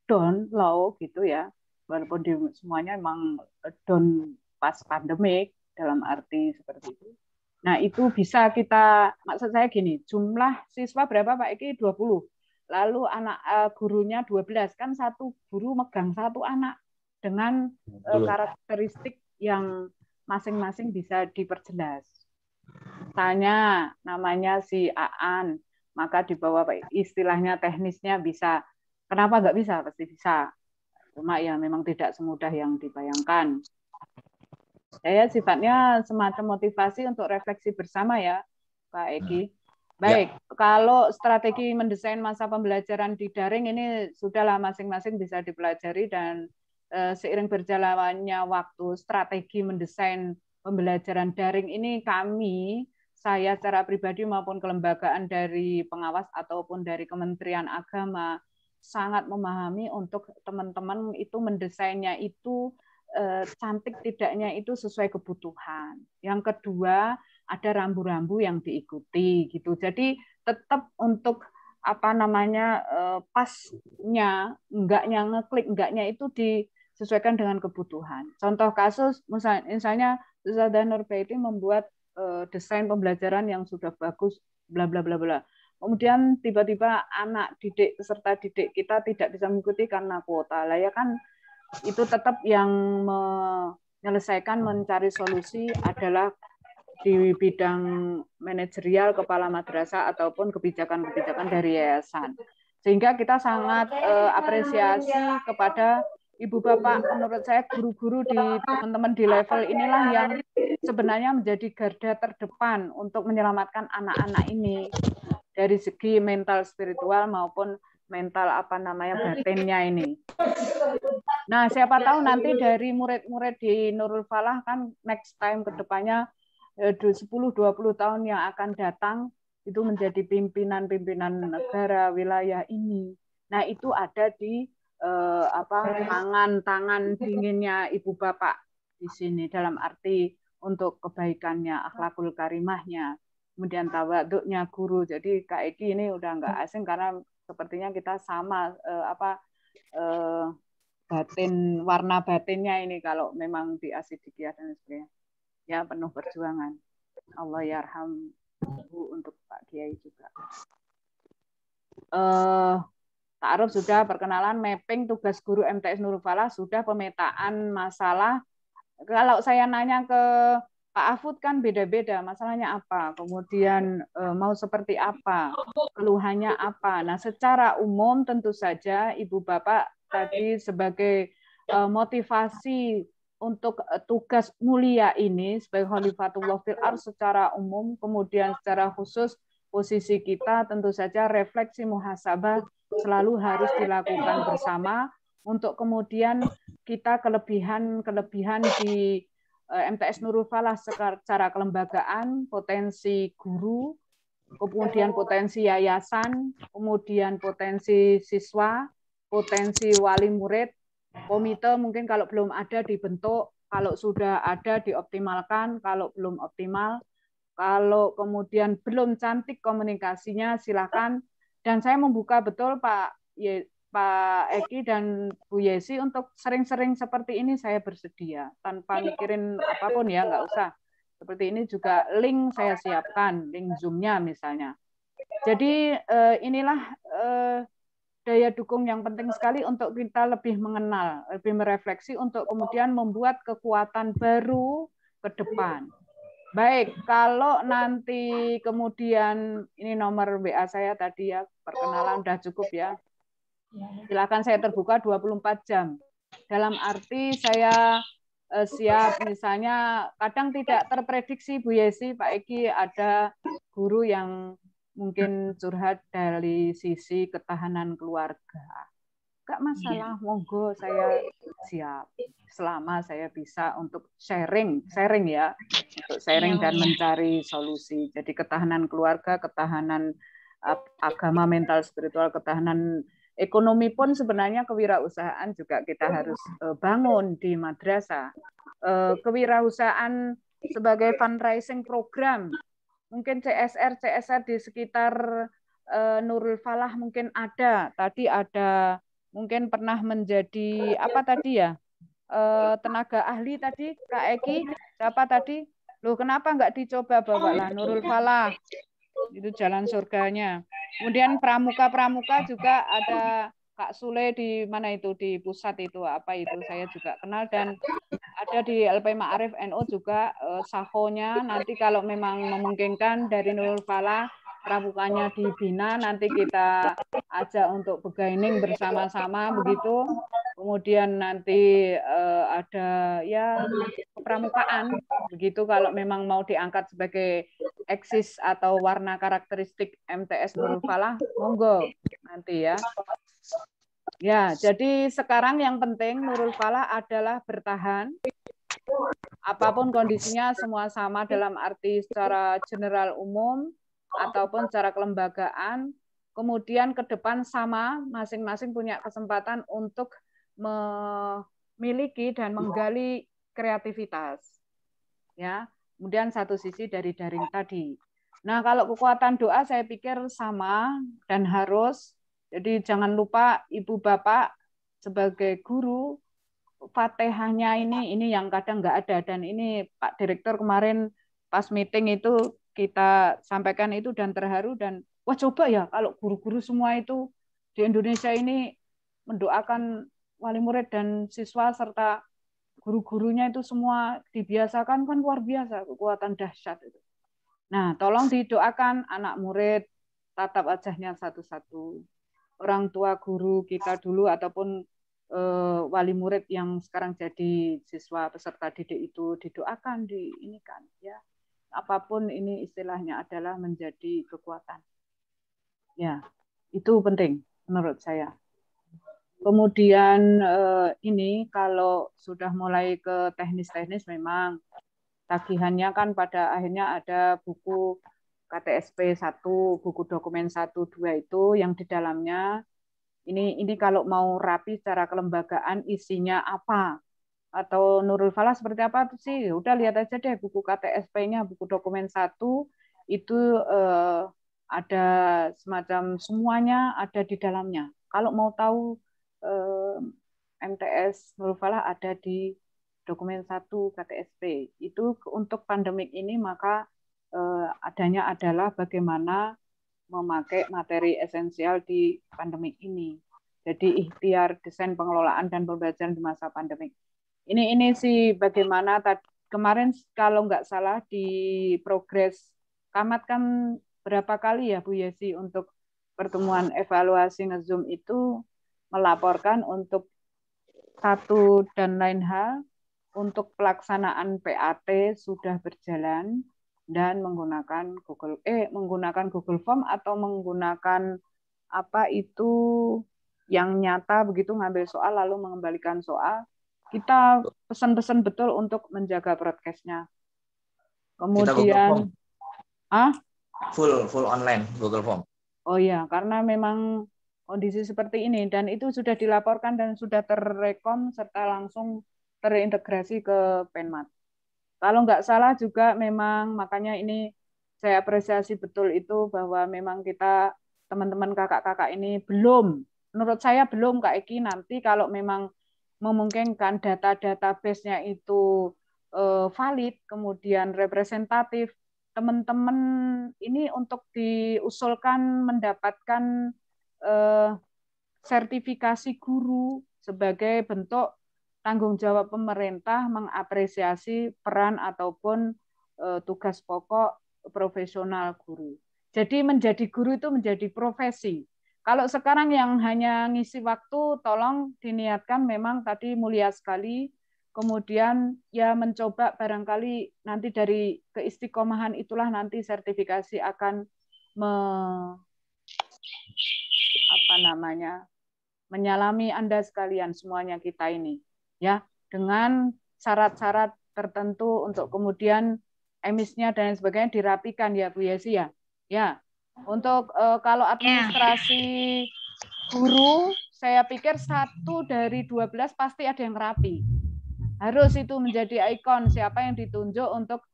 down low gitu ya, walaupun semuanya memang down pas pandemik dalam arti seperti itu. Nah, itu bisa kita, maksud saya gini, jumlah siswa berapa Pak Eki? 20. Lalu anak gurunya 12, kan satu guru megang satu anak dengan karakteristik yang masing-masing bisa diperjelas. Misalnya namanya si Aan, maka di bawah istilahnya teknisnya bisa. Kenapa nggak bisa? Pasti bisa. Cuma ya memang tidak semudah yang dibayangkan. Saya sifatnya semacam motivasi untuk refleksi bersama ya, Pak Eki. Baik, kalau strategi mendesain masa pembelajaran di daring ini sudahlah masing-masing bisa dipelajari dan seiring berjalannya waktu strategi mendesain pembelajaran daring ini saya secara pribadi maupun kelembagaan dari pengawas ataupun dari Kementerian Agama sangat memahami untuk teman-teman itu mendesainnya itu cantik tidaknya itu sesuai kebutuhan. Yang kedua, ada rambu-rambu yang diikuti gitu. Jadi tetap untuk pasnya, enggaknya itu disesuaikan dengan kebutuhan. Contoh kasus misalnya Ustazah Nurbaiti membuat desain pembelajaran yang sudah bagus, bla bla bla bla. Kemudian tiba-tiba anak didik peserta didik kita tidak bisa mengikuti karena kuota. Lah ya kan itu tetap yang menyelesaikan mencari solusi adalah di bidang manajerial kepala madrasah ataupun kebijakan-kebijakan dari yayasan. Sehingga kita sangat apresiasi kepada Ibu Bapak, menurut saya guru-guru di teman-teman di level inilah yang sebenarnya menjadi garda terdepan untuk menyelamatkan anak-anak ini dari segi mental spiritual maupun mental batinnya ini. Nah, siapa tahu nanti dari murid-murid di Nurul Falah kan next time ke depannya 10-20 tahun yang akan datang itu menjadi pimpinan-pimpinan negara wilayah ini. Nah, itu ada di tangan dinginnya Ibu Bapak di sini dalam arti untuk kebaikannya, akhlakul karimahnya, kemudian tawaduknya guru. Jadi Kak Eki ini udah nggak asing karena sepertinya kita sama warna batinnya ini kalau memang di Asidikiyah dan sebagainya. Ya, penuh perjuangan. Allah yarham untuk Pak Kiai juga. Ta'aruf sudah, perkenalan, mapping tugas guru MTS Nurul Falah sudah, pemetaan masalah. Kalau saya nanya ke Pak Afud kan beda-beda, masalahnya apa, kemudian mau seperti apa, keluhannya apa. Nah, secara umum tentu saja Ibu Bapak tadi sebagai motivasi untuk tugas mulia ini sebagai Khalifatullah fil Ardh secara umum, kemudian secara khusus posisi kita tentu saja refleksi muhasabah selalu harus dilakukan bersama untuk kemudian kita kelebihan di MTS Nurul Falah secara kelembagaan, potensi guru, kemudian potensi yayasan, kemudian potensi siswa, potensi wali murid, komite mungkin kalau belum ada dibentuk, kalau sudah ada dioptimalkan, kalau belum optimal, kalau kemudian belum cantik komunikasinya silakan. Dan saya membuka betul Pak Eki dan Bu Yesi untuk sering-sering seperti ini saya bersedia tanpa mikirin apapun ya, nggak usah. Seperti ini juga link saya siapkan, link Zoom-nya misalnya. Jadi inilah daya dukung yang penting sekali untuk kita lebih mengenal, lebih merefleksi untuk kemudian membuat kekuatan baru ke depan. Baik, kalau nanti kemudian ini nomor WA saya tadi ya, perkenalan udah cukup ya. Silakan, saya terbuka 24 jam. Dalam arti saya siap misalnya kadang tidak terprediksi Bu Yesi, Pak Eki ada guru yang mungkin curhat dari sisi ketahanan keluarga. Enggak masalah, monggo saya siap. Selama saya bisa untuk sharing ya, untuk sharing dan mencari solusi. Jadi ketahanan keluarga, ketahanan agama, mental, spiritual, ketahanan Ekonomi pun sebenarnya kewirausahaan juga kita harus bangun di madrasah. Kewirausahaan sebagai fundraising program, mungkin CSR di sekitar Nurul Falah mungkin ada. Tadi ada mungkin pernah menjadi apa tadi ya, tenaga ahli tadi, Kak Eki, siapa tadi? Loh, kenapa nggak dicoba bawalah Nurul Falah? Itu jalan surganya. Kemudian pramuka juga ada Kak Sule di mana itu, di pusat itu apa itu saya juga kenal, dan ada di LP Ma'arif NU juga sahonya. Nanti kalau memang memungkinkan dari Nurul Falah pramukanya dibina, nanti kita ajak untuk begaining bersama-sama begitu. Kemudian nanti ada ya kepramukaan begitu, kalau memang mau diangkat sebagai eksis atau warna karakteristik MTS Nurul Falah, monggo nanti ya. Ya, jadi sekarang yang penting Nurul Falah adalah bertahan. Apapun kondisinya semua sama dalam arti secara general umum ataupun secara kelembagaan. Kemudian ke depan sama, masing-masing punya kesempatan untuk memiliki dan menggali kreativitas. Ya, kemudian satu sisi dari daring tadi. Nah, kalau kekuatan doa saya pikir sama dan harus. Jadi jangan lupa Ibu Bapak sebagai guru, Fatihahnya ini yang kadang nggak ada, dan ini Pak Direktur kemarin pas meeting itu kita sampaikan itu dan terharu, dan wah coba ya kalau guru-guru semua itu di Indonesia ini mendoakan wali murid dan siswa serta guru-gurunya itu semua dibiasakan, kan luar biasa, kekuatan dahsyat itu. Nah, tolong didoakan anak murid, tatap wajahnya satu-satu. Orang tua guru kita dulu ataupun wali murid yang sekarang jadi siswa peserta didik itu didoakan, diinikan ya. Apapun ini istilahnya adalah menjadi kekuatan. Ya, itu penting menurut saya. Kemudian ini kalau sudah mulai ke teknis-teknis memang tagihannya kan pada akhirnya ada buku KTSP 1, buku dokumen 1, 2 itu yang di dalamnya ini kalau mau rapi secara kelembagaan isinya apa atau Nurul Falah seperti apa tuh sih, udah lihat aja deh buku KTSP-nya, buku dokumen 1 itu ada semacam semuanya ada di dalamnya. Kalau mau tahu MTS Nurul Falah ada di dokumen 1 KTSP. Itu untuk pandemik ini maka adanya adalah bagaimana memakai materi esensial di pandemik ini. Jadi ikhtiar desain pengelolaan dan pembelajaran di masa pandemik. Ini sih bagaimana kemarin kalau nggak salah di progres Kamat kan berapa kali ya Bu Yesi untuk pertemuan evaluasi nge-Zoom itu melaporkan untuk satu dan lain hal, untuk pelaksanaan PAT sudah berjalan dan menggunakan Google Form atau menggunakan apa itu yang nyata begitu, ngambil soal lalu mengembalikan soal. Kita pesan-pesan betul untuk menjaga broadcast-nya. Kemudian full online Google Form. Oh ya, karena memang kondisi seperti ini dan itu sudah dilaporkan dan sudah terrekom serta langsung terintegrasi ke Penmat. Kalau nggak salah juga memang makanya ini saya apresiasi betul itu bahwa memang kita teman-teman kakak-kakak ini belum, menurut saya belum Kak Eki, nanti kalau memang memungkinkan data-database-nya itu valid, kemudian representatif, teman-teman ini untuk diusulkan mendapatkan sertifikasi guru sebagai bentuk tanggung jawab pemerintah mengapresiasi peran ataupun tugas pokok profesional guru. Jadi menjadi guru itu menjadi profesi. Kalau sekarang yang hanya ngisi waktu, tolong diniatkan memang tadi mulia sekali. Kemudian ya mencoba barangkali nanti dari keistiqomahan itulah nanti sertifikasi akan menyalami Anda sekalian semuanya kita ini. Ya, dengan syarat-syarat tertentu untuk kemudian emisnya dan sebagainya dirapikan ya Bu Yesi ya. Ya. Untuk kalau administrasi guru, saya pikir 1 dari 12 pasti ada yang rapi. Harus itu menjadi ikon siapa yang ditunjuk untuk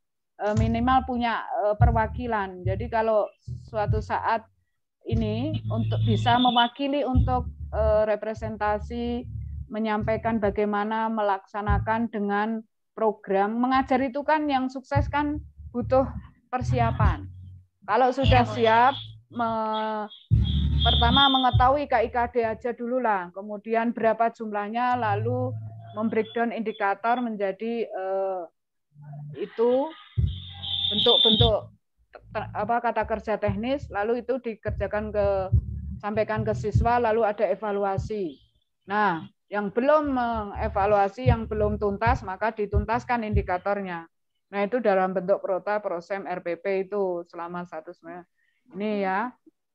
minimal punya perwakilan. Jadi kalau suatu saat ini untuk bisa mewakili untuk representasi menyampaikan bagaimana melaksanakan dengan program mengajar itu kan yang sukses kan butuh persiapan. Kalau sudah siap, pertama mengetahui KIKD aja dulu lah, kemudian berapa jumlahnya, lalu membreakdown indikator menjadi itu bentuk-bentuk kata kerja teknis, lalu itu dikerjakan sampaikan ke siswa, lalu ada evaluasi. Nah, yang belum mengevaluasi, yang belum tuntas, maka dituntaskan indikatornya. Nah, itu dalam bentuk prota, prosem, RPP itu selama 1 semester. Ini ya,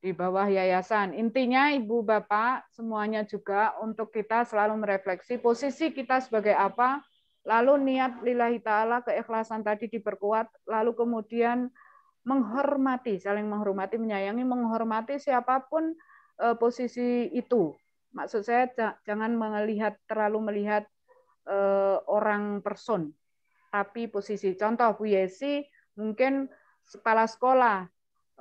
di bawah yayasan. Intinya Ibu Bapak semuanya juga untuk kita selalu merefleksi posisi kita sebagai apa, lalu niat lillahi ta'ala, keikhlasan tadi diperkuat, lalu kemudian menghormati, saling menghormati, menyayangi, menghormati siapapun posisi itu. Maksud saya jangan terlalu melihat orang person, tapi posisi. Contoh Bu Yesi mungkin kepala sekolah,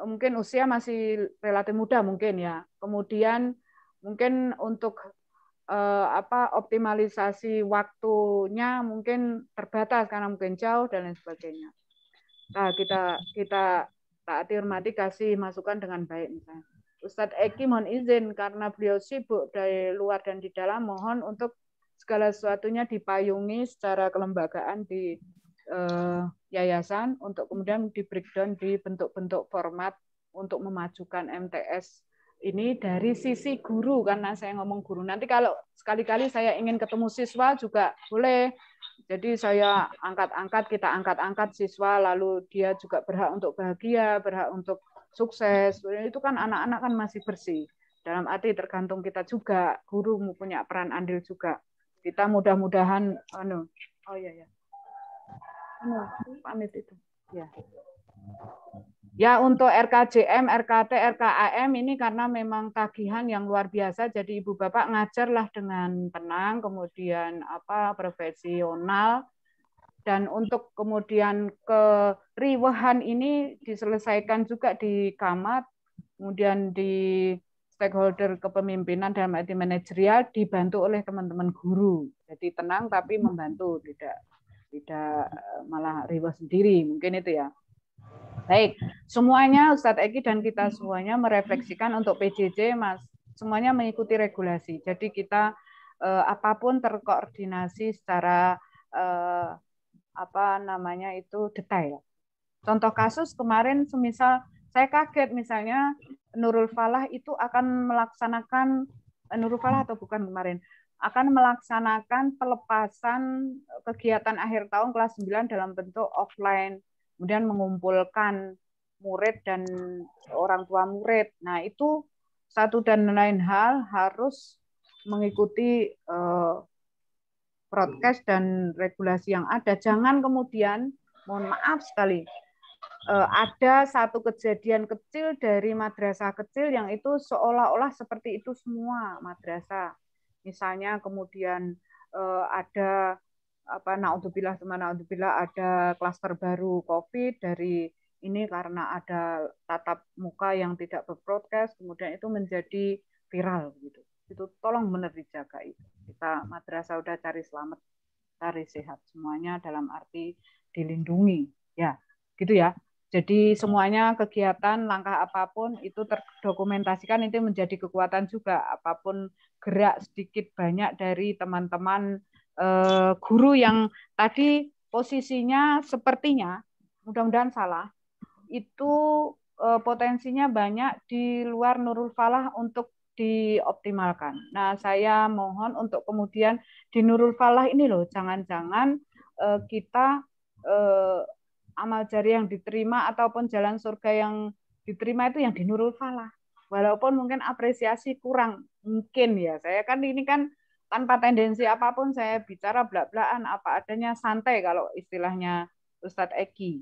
mungkin usia masih relatif muda mungkin ya. Kemudian mungkin untuk optimalisasi waktunya mungkin terbatas karena mungkin jauh dan lain sebagainya. Nah, kita taati hormati, kasih masukan dengan baik misalnya. Ustadz Eki mohon izin karena beliau sibuk dari luar dan di dalam, mohon untuk segala sesuatunya dipayungi secara kelembagaan di yayasan untuk kemudian di breakdown di bentuk-bentuk format untuk memajukan MTS ini dari sisi guru, karena saya ngomong guru. Nanti kalau sekali-kali saya ingin ketemu siswa juga boleh. Jadi saya kita angkat-angkat siswa, lalu dia juga berhak untuk bahagia, berhak untuk sukses. Itu kan anak-anak kan masih bersih. Dalam arti tergantung kita juga, guru punya peran andil juga. Kita mudah-mudahan, pamit itu. Ya untuk RKJM, RKT, RKAM ini karena memang tagihan yang luar biasa, jadi Ibu Bapak ngajarlah dengan tenang, kemudian profesional, dan untuk kemudian keriuhan ini diselesaikan juga di Kamat, kemudian di stakeholder kepemimpinan dalam arti manajerial dibantu oleh teman-teman guru. Jadi tenang tapi membantu, tidak malah riuh sendiri, mungkin itu ya. Baik, semuanya Ustadz Eki dan kita semuanya merefleksikan untuk PJJ, Mas. Semuanya mengikuti regulasi. Jadi kita apapun terkoordinasi secara detail. Contoh kasus kemarin, semisal saya kaget misalnya Nurul Falah itu akan melaksanakan akan melaksanakan pelepasan kegiatan akhir tahun kelas 9 dalam bentuk offline, kemudian mengumpulkan murid dan orang tua murid. Nah, itu satu dan lain hal harus mengikuti broadcast dan regulasi yang ada. Jangan kemudian, mohon maaf sekali, ada satu kejadian kecil dari madrasah kecil yang itu seolah-olah seperti itu semua madrasah. Misalnya kemudian ada naudzubillah ada klaster baru COVID dari ini karena ada tatap muka yang tidak berbroadcast, kemudian itu menjadi viral gitu. Itu tolong benar dijaga itu. Kita madrasah udah cari selamat, cari sehat semuanya dalam arti dilindungi ya, gitu ya. Jadi semuanya kegiatan langkah apapun itu terdokumentasikan, itu menjadi kekuatan juga. Apapun gerak sedikit banyak dari teman-teman guru yang tadi posisinya sepertinya, mudah-mudahan salah, itu potensinya banyak di luar Nurul Falah untuk dioptimalkan. Nah, saya mohon untuk kemudian di Nurul Falah ini loh, jangan-jangan kita amal jariah yang diterima ataupun jalan surga yang diterima itu yang di Nurul Falah. Walaupun mungkin apresiasi kurang, mungkin ya. Saya kan ini kan tanpa tendensi apapun, saya bicara blak-blakan apa adanya, santai kalau istilahnya Ustadz Eki.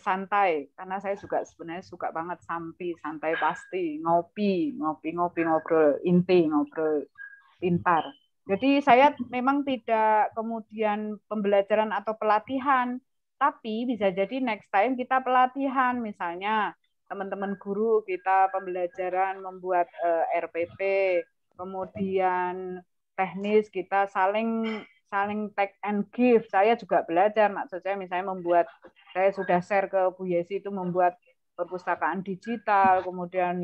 santai, karena saya juga sebenarnya suka banget sampi, santai pasti, ngopi, ngobrol inti, ngobrol pintar. Jadi saya memang tidak kemudian pembelajaran atau pelatihan, tapi bisa jadi next time kita pelatihan, misalnya teman-teman guru kita pembelajaran membuat RPP, kemudian teknis kita saling take and give. Saya juga belajar, maksud saya misalnya membuat, saya sudah share ke Bu Yesi itu membuat perpustakaan digital, kemudian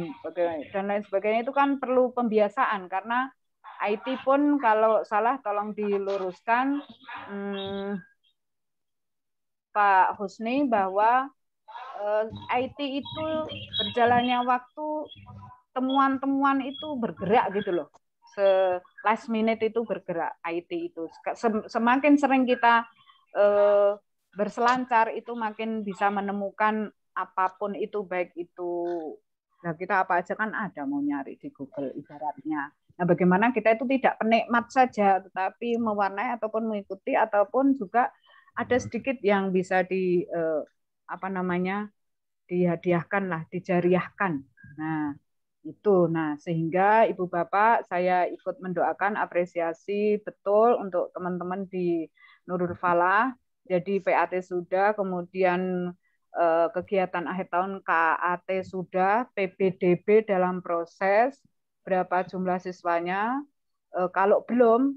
dan lain sebagainya, itu kan perlu pembiasaan, karena IT pun kalau salah tolong diluruskan Pak Husni, bahwa IT itu berjalannya waktu, temuan-temuan itu bergerak gitu loh. Last minute itu bergerak IT itu. Semakin sering kita berselancar itu makin bisa menemukan apapun itu, baik itu, nah kita apa aja kan ada, mau nyari di Google ibaratnya. Nah, bagaimana kita itu tidak penikmat saja, tetapi mewarnai ataupun mengikuti, ataupun juga ada sedikit yang bisa dihadiahkan lah, dijariahkan. Nah, itu. Nah, sehingga Ibu Bapak saya ikut mendoakan apresiasi betul untuk teman-teman di Nurul Falah. Jadi PAT sudah, kemudian kegiatan akhir tahun KAT sudah, PBDB dalam proses, berapa jumlah siswanya. Kalau belum,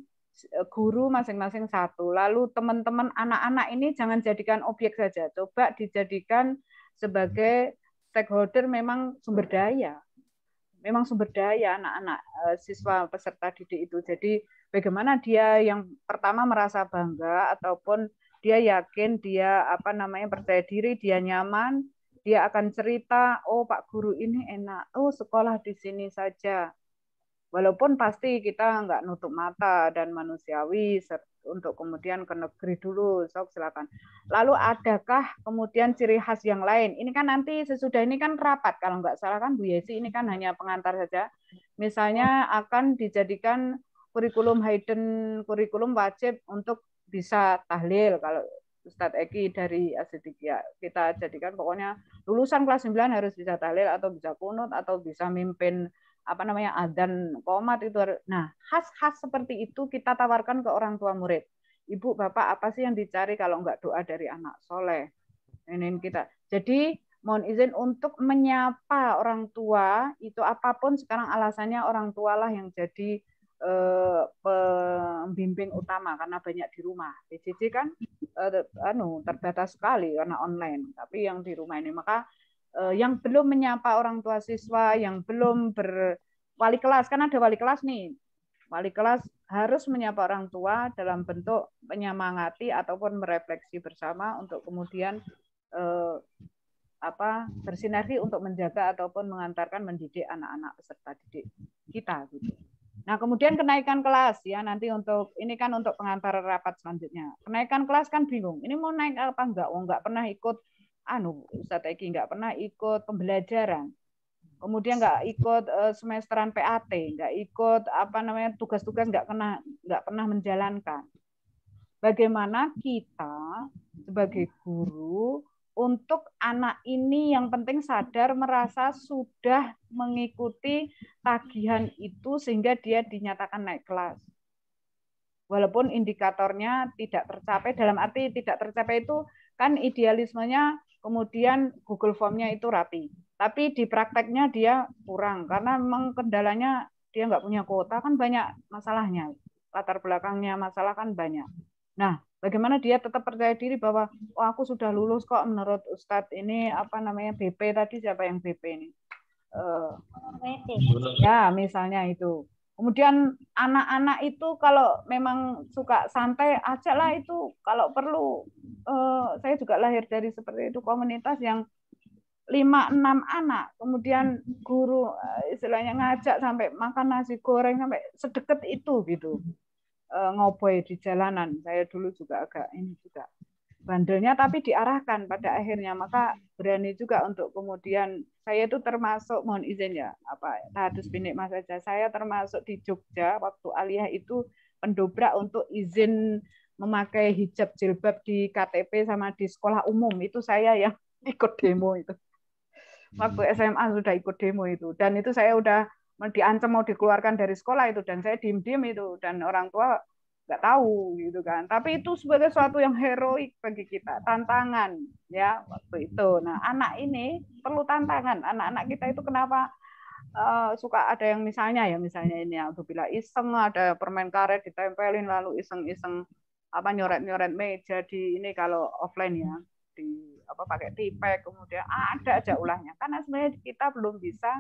guru masing-masing satu. Lalu teman-teman anak-anak ini jangan jadikan objek saja, coba dijadikan sebagai stakeholder, memang sumber daya anak-anak siswa peserta didik itu. Jadi bagaimana dia yang pertama merasa bangga, ataupun dia yakin, dia percaya diri, dia nyaman, dia akan cerita, oh Pak Guru ini enak, oh sekolah di sini saja. Walaupun pasti kita nggak nutup mata dan manusiawi untuk kemudian ke negeri dulu, sok silakan. Lalu adakah kemudian ciri khas yang lain? Ini kan nanti sesudah ini kan rapat, kalau nggak salah kan Bu Yesi ini kan hanya pengantar saja. Misalnya akan dijadikan kurikulum hidden, kurikulum wajib untuk bisa tahlil. Kalau Ustadz Eki dari Asidikia, kita jadikan pokoknya lulusan kelas 9 harus bisa tahlil, atau bisa kunut, atau bisa mimpin adzan qomat itu. Nah, khas-khas seperti itu kita tawarkan ke orang tua murid. Ibu, Bapak, apa sih yang dicari kalau enggak doa dari anak soleh? Ini kita. Jadi mohon izin untuk menyapa orang tua, itu apapun sekarang alasannya orang tua lah yang jadi pembimbing utama, karena banyak di rumah. PJJ kan terbatas sekali karena online, tapi yang di rumah ini, maka yang belum menyapa orang tua siswa, yang belum wali kelas, kan ada wali kelas nih. Wali kelas harus menyapa orang tua dalam bentuk menyemangati ataupun merefleksi bersama untuk kemudian bersinergi untuk menjaga ataupun mengantarkan mendidik anak-anak peserta didik kita gitu. Nah, kemudian kenaikan kelas ya, nanti untuk ini kan untuk pengantar rapat selanjutnya. Kenaikan kelas kan bingung. Ini mau naik apa enggak? Oh, enggak pernah ikut Ustadz Eki nggak pernah ikut pembelajaran, kemudian nggak ikut semesteran PAT, nggak ikut tugas-tugas, nggak pernah menjalankan. Bagaimana kita sebagai guru untuk anak ini yang penting sadar, merasa sudah mengikuti tagihan itu sehingga dia dinyatakan naik kelas. Walaupun indikatornya tidak tercapai, dalam arti tidak tercapai itu kan idealismenya, kemudian Google Form-nya itu rapi. Tapi di prakteknya dia kurang, karena memang kendalanya dia nggak punya kuota, kan banyak masalahnya. Latar belakangnya masalah kan banyak. Nah, bagaimana dia tetap percaya diri bahwa oh, aku sudah lulus kok menurut Ustadz ini BP tadi, siapa yang BP ini? Ya, misalnya itu. Kemudian anak-anak itu kalau memang suka santai, ajaklah itu kalau perlu. Saya juga lahir dari seperti itu, komunitas yang 5-6 anak, kemudian guru istilahnya ngajak sampai makan nasi goreng sampai sedekat itu gitu, ngoboy di jalanan. Saya dulu juga agak ini juga bandelnya, tapi diarahkan pada akhirnya, maka berani juga untuk kemudian, saya itu termasuk, mohon izin ya, Tahatus Binikmah saja, saya termasuk di Jogja waktu aliyah itu pendobrak untuk izin memakai hijab jilbab di KTP sama di sekolah umum, itu saya yang ikut demo itu. Waktu SMA sudah ikut demo itu, dan itu saya udah diancam mau dikeluarkan dari sekolah itu, dan saya diem-diem itu, dan orang tua nggak tahu gitu kan. Tapi itu sebagai sesuatu yang heroik bagi kita, tantangan ya waktu itu. Nah, anak ini perlu tantangan. Anak-anak kita itu kenapa suka ada yang misalnya ini bila iseng ada permen karet ditempelin lalu iseng-iseng apa nyoret-nyoret meja di ini kalau offline ya di apa pakai tipek, kemudian ada aja ulahnya, karena sebenarnya kita belum bisa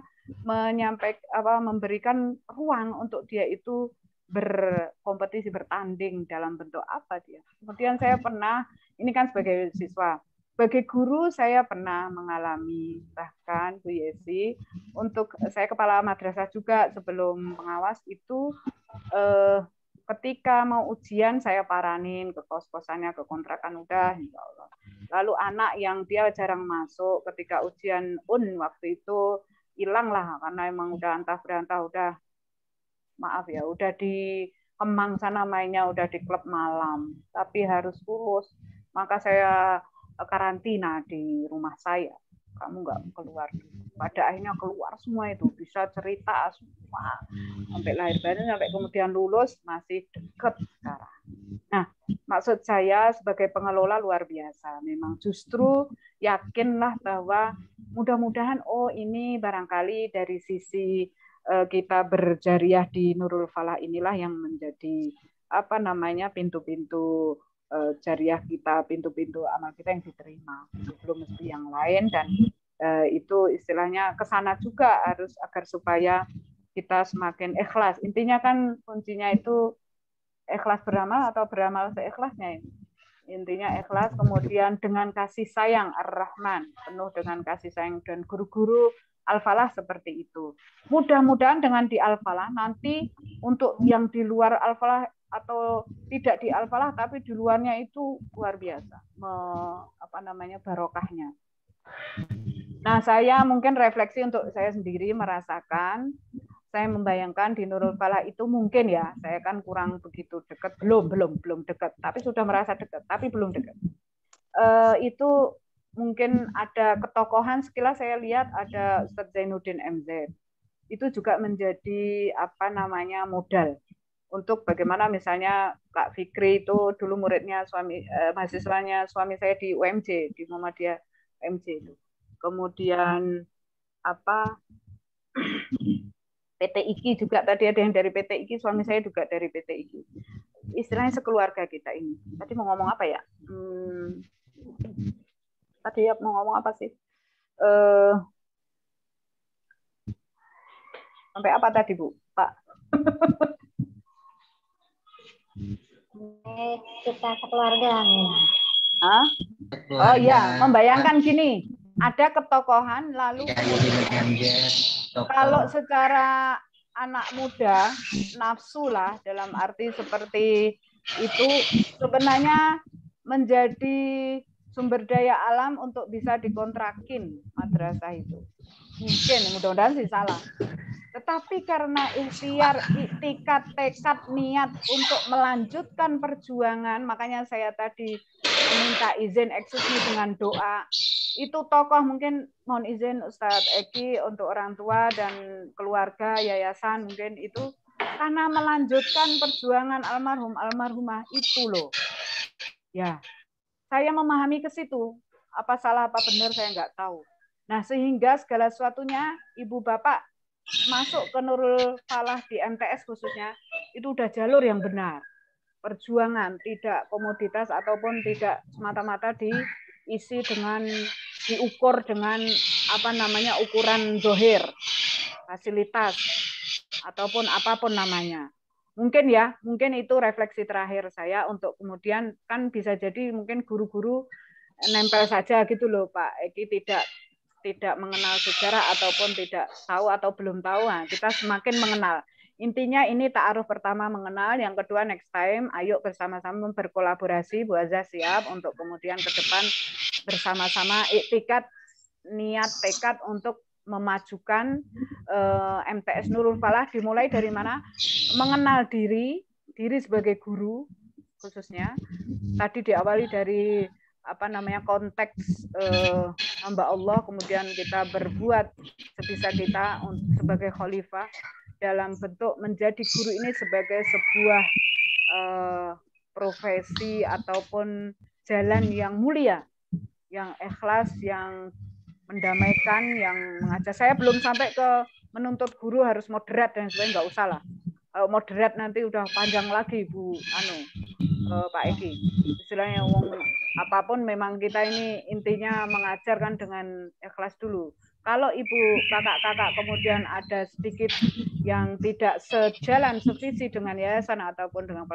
memberikan ruang untuk dia itu berkompetisi, bertanding dalam bentuk apa dia. Kemudian saya pernah, ini kan sebagai siswa, sebagai guru saya pernah mengalami, bahkan Bu Yesi, untuk saya kepala madrasah juga sebelum pengawas itu, ketika mau ujian saya paranin ke kos-kosannya, ke kontrakan udah, insya Allah. Lalu anak yang dia jarang masuk ketika ujian waktu itu hilang lah, karena emang udah antah berantah, udah maaf ya, udah di Kemang sana mainnya, udah di klub malam, tapi harus lulus. Maka saya karantina di rumah saya. Kamu nggak keluar. Pada akhirnya keluar semua itu, bisa cerita semua sampai lahir batin, sampai kemudian lulus, masih deket sekarang. Nah, maksud saya sebagai pengelola luar biasa. Memang justru yakinlah bahwa mudah-mudahan ini barangkali dari sisi kita berjariah di Nurul Falah inilah yang menjadi pintu-pintu jariah kita, pintu-pintu amal kita yang diterima, belum mesti yang lain, dan itu istilahnya kesana juga harus agar supaya kita semakin ikhlas. Intinya kan kuncinya itu ikhlas beramal atau beramal seikhlasnya ini. Intinya ikhlas, kemudian dengan kasih sayang Ar-Rahman, penuh dengan kasih sayang, dan guru-guru Al-Falah seperti itu. Mudah-mudahan dengan di Al-Falah nanti untuk yang di luar Al-Falah atau tidak di Al-Falah tapi di luarnya itu luar biasa barokahnya. Nah, saya mungkin refleksi untuk saya sendiri merasakan, saya membayangkan di Nurul Falah itu mungkin ya, saya kan kurang begitu dekat, belum dekat, tapi sudah merasa dekat, tapi belum dekat. Itu mungkin ada ketokohan, sekilas saya lihat ada Ustadz Zainuddin MZ. Itu juga menjadi modal untuk bagaimana misalnya Kak Fikri itu dulu muridnya mahasiswanya suami saya di UMJ, di Muhammadiyah UMJ itu. Kemudian PT IKI juga, tadi ada yang dari PT IKI, suami saya juga dari PT IKI. Istilahnya sekeluarga kita ini. Tadi mau ngomong apa ya? Tadi mau ngomong apa sih? Sampai apa tadi, Bu? Pak? Kita sekeluarga. Hah? Oh iya, membayangkan gini, ada ketokohan, lalu kalau secara anak muda, nafsu lah, dalam arti seperti itu, sebenarnya menjadi sumber daya alam untuk bisa dikontrakin madrasah itu. Mungkin, mudah-mudahan sih salah. Tetapi karena ikhtiar, iktikat, tekad, niat untuk melanjutkan perjuangan, makanya saya tadi meminta izin eksekusi dengan doa. Itu tokoh mungkin, mohon izin Ustadz Eki, untuk orang tua dan keluarga, yayasan mungkin itu, karena melanjutkan perjuangan almarhumah itu loh. Ya, saya memahami ke situ. Apa salah, apa benar, saya nggak tahu. Nah, sehingga segala sesuatunya, ibu bapak masuk ke Nurul Falah di MTS khususnya, itu udah jalur yang benar. Perjuangan, tidak komoditas ataupun tidak semata-mata diisi dengan, diukur dengan ukuran zohir, fasilitas, ataupun apapun namanya. Mungkin itu refleksi terakhir saya untuk kemudian, kan bisa jadi mungkin guru-guru nempel saja gitu loh Pak Eki, tidak mengenal sejarah ataupun tidak tahu atau belum tahu. Nah, kita semakin mengenal. Intinya ini ta'aruf pertama mengenal, yang kedua next time ayo bersama-sama berkolaborasi. Bu Azza siap untuk kemudian ke depan bersama-sama iktikat, niat, tekad untuk memajukan MTS Nurul Falah. Dimulai dari mana? Mengenal diri sebagai guru, khususnya. Tadi diawali dari konteks hamba Allah, kemudian kita berbuat sebisa kita sebagai khalifah dalam bentuk menjadi guru ini sebagai sebuah profesi ataupun jalan yang mulia, yang ikhlas, yang mendamaikan, yang mengajar. Saya belum sampai ke menuntut guru harus moderat dan sebagainya, nggak usah lah. Kalau moderat nanti udah panjang lagi Bu Pak Eki. Istilahnya apapun memang kita ini intinya mengajarkan dengan ikhlas dulu. Kalau ibu kakak-kakak kemudian ada sedikit yang tidak sejalan sevisi dengan yayasan ataupun dengan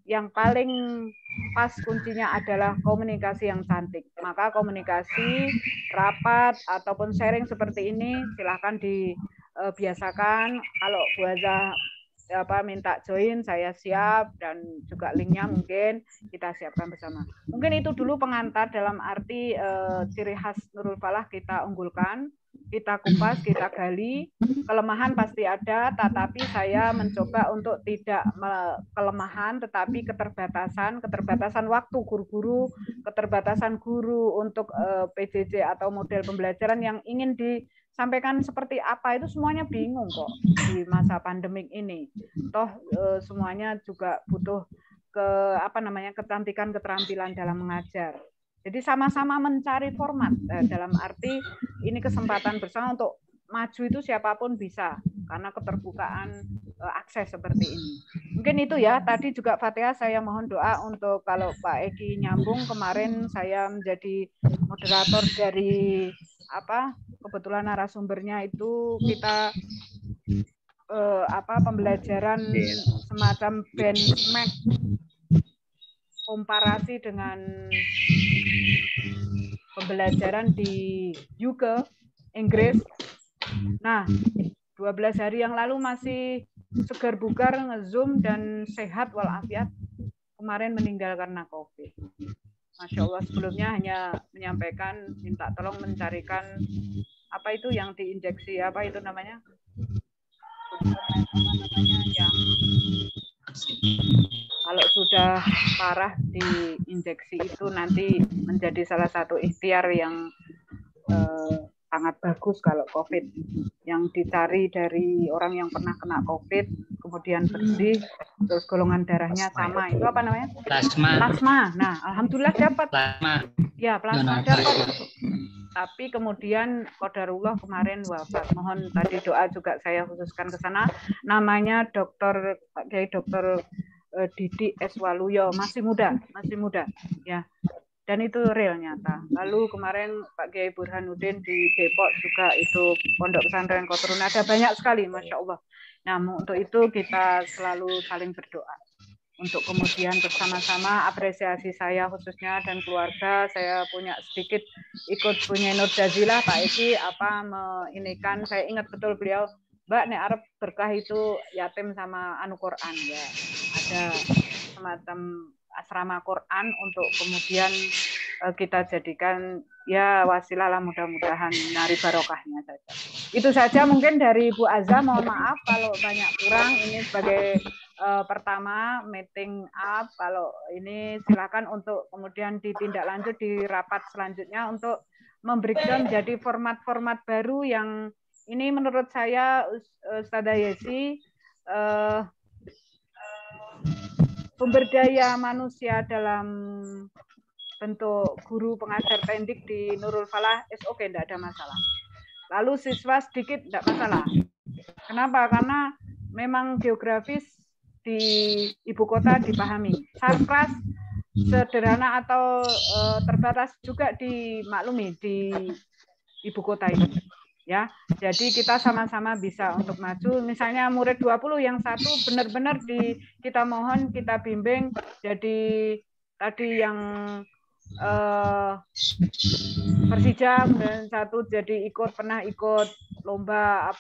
yang paling pas kuncinya adalah komunikasi yang cantik. Maka komunikasi, rapat ataupun sharing seperti ini silahkan dibiasakan. Kalau Bu Azza minta join, saya siap, dan juga linknya mungkin kita siapkan bersama. Mungkin itu dulu pengantar dalam arti ciri khas Nurul Falah kita unggulkan, kita kupas, kita gali. Kelemahan pasti ada, tetapi saya mencoba untuk tidak kelemahan, tetapi keterbatasan waktu guru-guru, keterbatasan guru untuk PJJ atau model pembelajaran yang ingin disampaikan seperti apa, itu semuanya bingung kok di masa pandemik ini. Toh semuanya juga butuh kecantikan keterampilan dalam mengajar. Jadi sama-sama mencari format dalam arti ini kesempatan bersama untuk maju itu siapapun bisa karena keterbukaan akses seperti ini. Mungkin itu ya. Tadi juga Fatihah saya mohon doa untuk kalau Pak Eki nyambung, kemarin saya menjadi moderator dari kebetulan narasumbernya itu kita pembelajaran semacam benchmark komparasi dengan pembelajaran di UK, Inggris. Nah, 12 hari yang lalu masih segar bugar nge-zoom dan sehat walafiat. Kemarin meninggal karena COVID. Masya Allah, sebelumnya hanya menyampaikan, minta tolong mencarikan apa itu yang diinjeksi, apa itu namanya? Yang kalau sudah parah diinjeksi itu nanti menjadi salah satu ikhtiar yang sangat bagus kalau COVID. Yang dicari dari orang yang pernah kena COVID, kemudian bersih, terus golongan darahnya sama. Itu apa namanya? Plasma. Nah, alhamdulillah dapat. Plasma. Ya, plasma dapat. Tapi kemudian qadarullah kemarin wafat. Mohon tadi doa juga saya khususkan ke sana. Namanya Dr. Didi S. Waluyo, masih muda ya. Dan itu real nyata. Lalu kemarin Pak Kiai Burhanuddin di Depok juga itu Pondok Pesantren Kotrun, ada banyak sekali, Masya Allah. Nah, untuk itu kita selalu saling berdoa. Untuk kemudian bersama-sama apresiasi saya khususnya dan keluarga, saya punya sedikit ikut punya Nur Jazilah, Pak Eki, meinikan, saya ingat betul beliau, Mbak, nek arep berkah itu yatim sama anu Quran ya. Ada semacam asrama Quran untuk kemudian kita jadikan ya wasilah lah, mudah-mudahan nyari barokahnya saja. Itu saja mungkin dari Bu Azza, mohon maaf kalau banyak kurang, ini sebagai pertama meeting up, kalau ini silakan untuk kemudian ditindaklanjut di rapat selanjutnya untuk memberikan jadi format-format baru yang ini menurut saya Ustadzah Yesi sumber daya manusia dalam bentuk guru pengajar pendik di Nurul Falah oke, tidak ada masalah. Lalu siswa sedikit tidak masalah. Kenapa? Karena memang geografis di ibu kota dipahami. Sarpras sederhana atau terbatas juga dimaklumi di ibu kota ini. Ya, jadi kita sama-sama bisa untuk maju. Misalnya murid 20 yang satu benar-benar kita mohon, kita bimbing. Jadi tadi yang Persija dan satu jadi pernah ikut lomba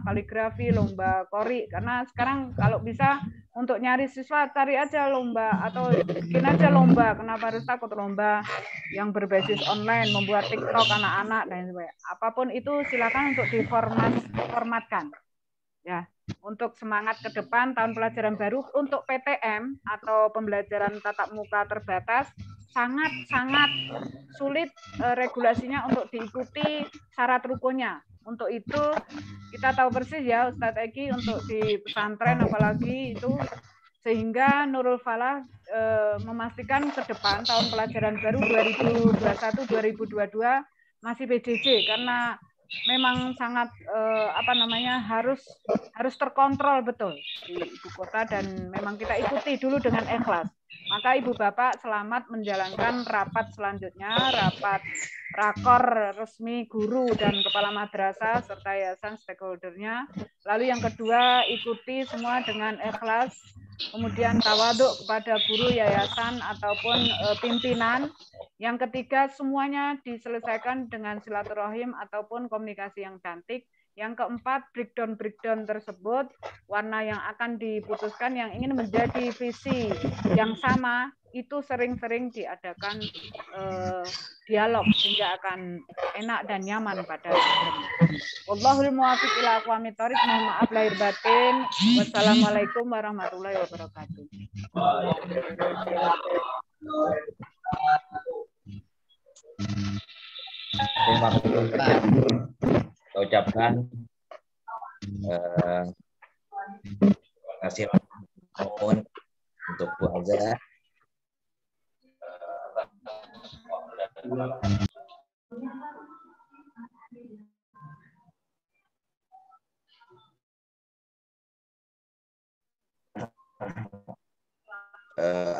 kaligrafi, lomba kori. Karena sekarang kalau bisa untuk nyari siswa cari aja lomba atau bikin aja lomba. Kenapa harus takut lomba yang berbasis online, membuat TikTok anak-anak dan sebagainya. Apapun itu silakan untuk diformatkan. Ya, untuk semangat ke depan tahun pelajaran baru untuk PTM atau pembelajaran tatap muka terbatas sangat-sangat sulit regulasinya untuk diikuti syarat rukunnya. Untuk itu kita tahu persis ya Ustadz Eki, untuk di pesantren apalagi itu, sehingga Nurul Falah memastikan ke depan tahun pelajaran baru 2021-2022 masih PJJ karena memang sangat harus terkontrol betul di ibu kota, dan memang kita ikuti dulu dengan ikhlas. Maka Ibu Bapak selamat menjalankan rapat selanjutnya, rapat rakor resmi guru dan kepala madrasah serta yayasan stakeholdernya. Lalu yang kedua, ikuti semua dengan ikhlas, kemudian tawaduk kepada guru yayasan ataupun pimpinan. Yang ketiga, semuanya diselesaikan dengan silaturahim ataupun komunikasi yang cantik. Yang keempat, breakdown tersebut, warna yang akan diputuskan yang ingin menjadi visi yang sama, itu sering-sering diadakan dialog sehingga akan enak dan nyaman pada akhirnya. Wallahul muwaffiq ila aqwamit thoriq. Mohon maaf lahir batin. Wassalamualaikum warahmatullahi wabarakatuh. Terima kasih. Saya ucapkan terima kasih untuk Bu Azza.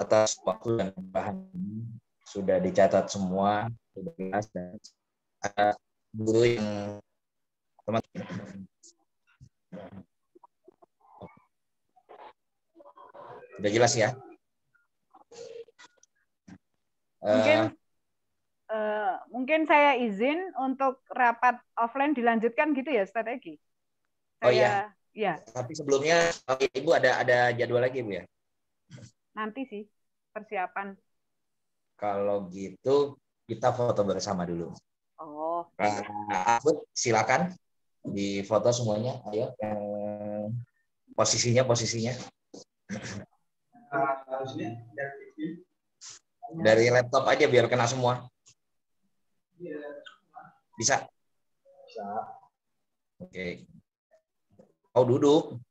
Atas waktu dan bahan sudah dicatat semua, sudah jelas, dan ada guru yang teman-teman sudah jelas ya. Mungkin saya izin untuk rapat offline dilanjutkan gitu ya, Ustadz Eki. Oh iya. Ya. Tapi sebelumnya Ibu ada jadwal lagi Bu ya? Nanti sih persiapan. Kalau gitu kita foto bersama dulu. Oh. Ahmad, silakan di foto semuanya. Ayo, posisinya. Dari laptop aja biar kena semua. Bisa? Bisa. Oke. Oh, duduk.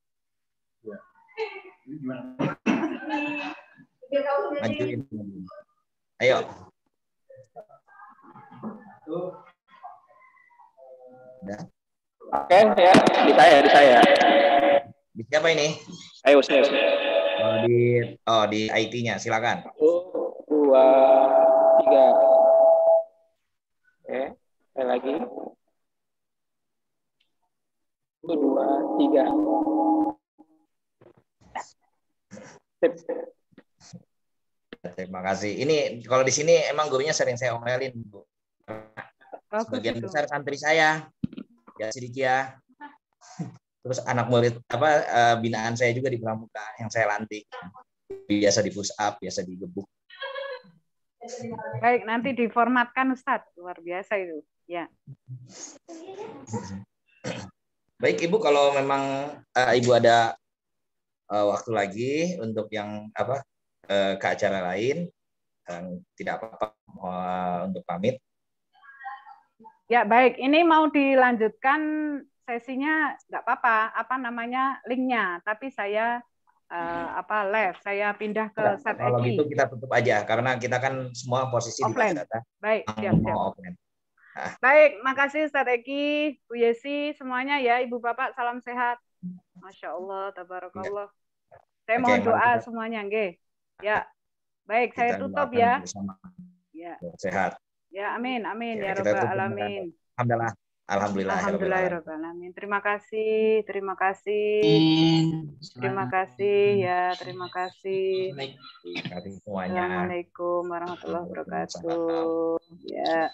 Majuin. Ayo. Udah. Oke, ya, di saya. Di siapa ini? Ayo, saya. Di IT-nya, silakan. 1, 2, 3. Oke, sekali lagi. 1, 2, 3. Sip. Terima kasih. Ini kalau di sini emang gurunya sering saya omelin, Bu. Sebagian besar santri saya, ya sedikit ya. Terus anak murid binaan saya juga di Pramuka yang saya lantik. Biasa di push up, biasa digebuk. Baik, nanti diformatkan Ustadz. Luar biasa itu. Ya. Baik Ibu, kalau memang Ibu ada waktu lagi untuk yang ke acara lain, tidak apa-apa untuk pamit. Ya baik, ini mau dilanjutkan sesinya, nggak apa-apa, linknya, tapi saya live, saya pindah ke Ustadz Eki. Kalau gitu kita tutup aja, karena kita kan semua posisi offline. Di data. Baik, siap. Baik, makasih Ustadz Eki, Bu Yesi, semuanya ya, Ibu Bapak, salam sehat. Masya Allah, tabarakallah. Saya mohon doa semuanya, nggih. Ya, baik, saya tutup ya. Ya. Sehat. Ya, amin ya rabbal alamin. Alhamdulillah. Terima kasih ya, terima kasih. Semuanya. Assalamualaikum warahmatullahi wabarakatuh. Ya.